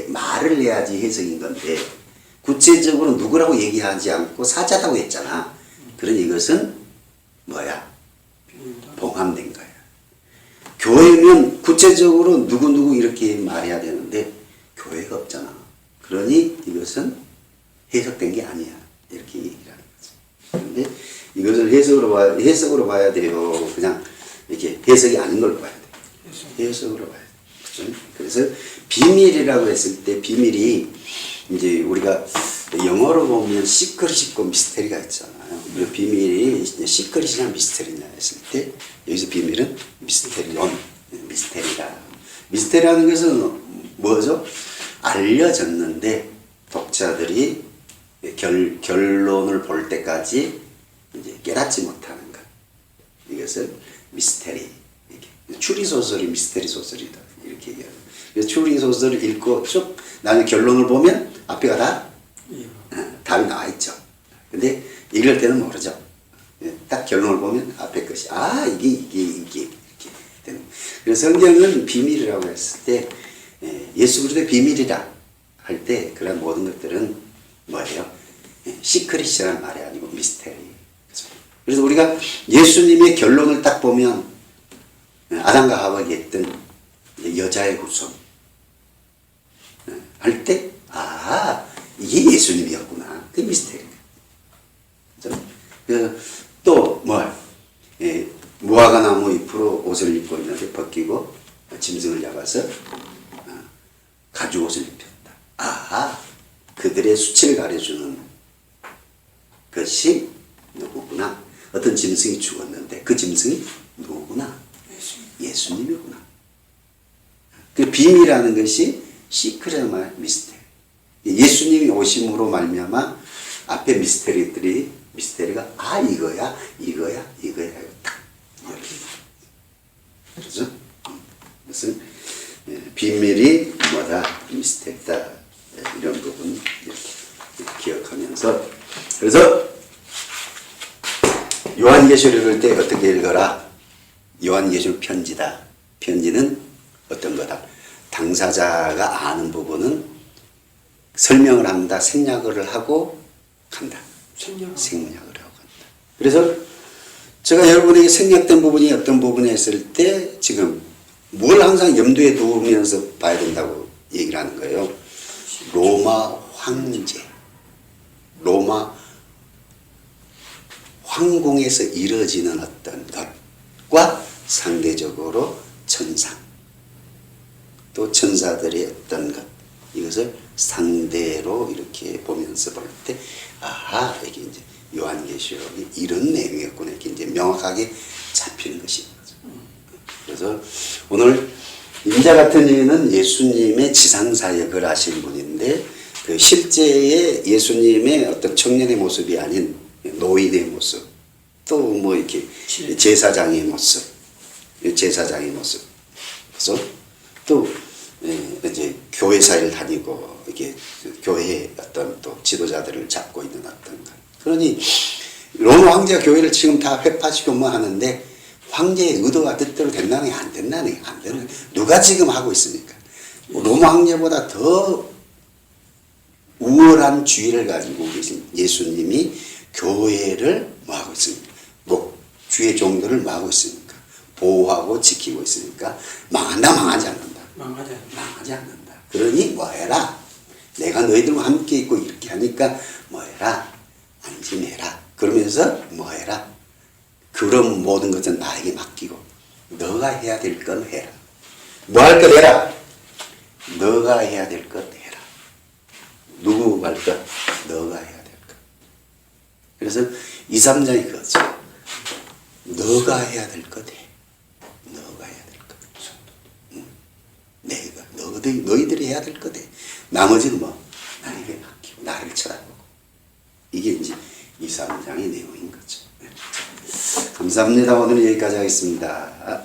말을 해야지 해석인 건데 구체적으로 누구라고 얘기하지 않고 사자다고 했잖아. 그러니 이것은 뭐야? 봉함된 거야. 교회면 구체적으로 누구 이렇게 말해야 되는데 교회가 없잖아. 그러니 이것은 해석된 게 아니야. 이렇게 얘기를 하는 거지. 그런데 이것을 해석으로 봐야 돼요. 그냥 이렇게 해석이 아닌 걸 봐야 돼. 해석으로 봐야 돼. 그렇죠? 그래서 비밀이라고 했을 때 비밀이 이제 우리가 영어로 보면 시크릿 있고 미스테리가 있잖아요. 그 비밀이 시크릿이냐 미스테리냐 했을 때 여기서 비밀은 미스테리다. 미스테리라는 것은 뭐죠? 알려졌는데 독자들이 결론을 볼 때까지 이제 깨닫지 못하는 것. 이것을 미스테리. 추리 소설이 미스테리 소설이다. 이렇게 얘기하는. 그래서 추리 소설을 읽고 쭉 나중에 결론을 보면 앞에가 다 답이 나와 있죠. 근데 읽을 때는 모르죠. 딱 결론을 보면 앞에 것이 이게 이렇게 되는. 그래서 성경은 비밀이라고 했을 때 예수 그리스도의 비밀이라 할 때 그런 모든 것들은 뭐예요? 시크릿이라는 말이 아니고 미스테리. 그래서 우리가 예수님의 결론을 딱 보면 아담과 하와가 했던 여자의 후손 할 때 이게 예수님이었구나. 그게 미스테리예요. 그래서 또 무화과 나무 잎으로 옷을 입고 있는데 벗기고 짐승을 잡아서 가죽옷을 입혔다. 그들의 수치를 가려주는 것이 누구구나. 어떤 짐승이 죽었는데 그 짐승이 누구구나. 예수님이구나. 그 비밀이라는 것이 시크릿 말 미스테리. 예수님이 오심으로 말미암아 앞에 미스테리가 이거야 딱 그렇죠? 무슨 비밀이 뭐다 미스테리다 이런 부분 이렇게 기억하면서 그래서 요한계시록을 때 어떻게 읽어라? 요한계시록 편지다. 편지는 어떤 거다? 당사자가 아는 부분은 설명을 한다. 생략을 하고 간다. 생략을 하고 간다. 그래서 제가 여러분에게 생략된 부분이 어떤 부분에 있을 때 지금 뭘 항상 염두에 두면서 봐야 된다고 얘기를 하는 거예요. 로마 황제, 로마 황궁에서 이루어지는 어떤 것과 상대적으로 천상, 또 천사들의 어떤 것, 이것을 상대로 이렇게 보면서 볼 때, 아하, 이게 이제 요한계시록이 이런 내용이었구나. 이렇게 이제 명확하게 잡히는 것인 거죠. 그래서 오늘 인자 같은 이는 예수님의 지상사역을 하신 분인데, 그 실제의 예수님의 어떤 청년의 모습이 아닌 노인의 모습, 또 뭐 이렇게 제사장의 모습, 그래서 또 이제 교회사를 다니고 이게 교회의 어떤 또 지도자들을 잡고 있는 어떤 것. 그러니 로마 황제가 교회를 지금 다 회파시키고 뭐 하는데 황제의 의도가 뜻대로 된다는 게 안 된다는 게 안 되는. 누가 지금 하고 있습니까? 로마 황제보다 더 우월한 주의를 가지고 계신 예수님이 교회를 뭐 하고 있습니까? 뭐 주의 종들을 뭐 하고 있습니까? 보호하고 지키고 있으니까 망한다, 망하지 않는다. 망하지 않는다. 그러니 뭐 해라. 내가 너희들과 함께 있고 이렇게 하니까 뭐 해라. 안심해라. 그러면서 뭐 해라. 그런 모든 것은 나에게 맡기고 너가 해야 될 건 해라. 뭐 할 것 해라. 너가 해야 될 것 해라. 누구 할 것? 너가 해야 될 것. 그래서 2, 3장이 그거죠. 너가 해야 될 것 해. 너가 해야 될 것. 내가 너희들이 해야 될 것 해. 나머지는 뭐 나에게 맡기고 나를 쳐다보고. 이게 이제 2, 3장의 내용인 거죠. 감사합니다. 오늘은 여기까지 하겠습니다.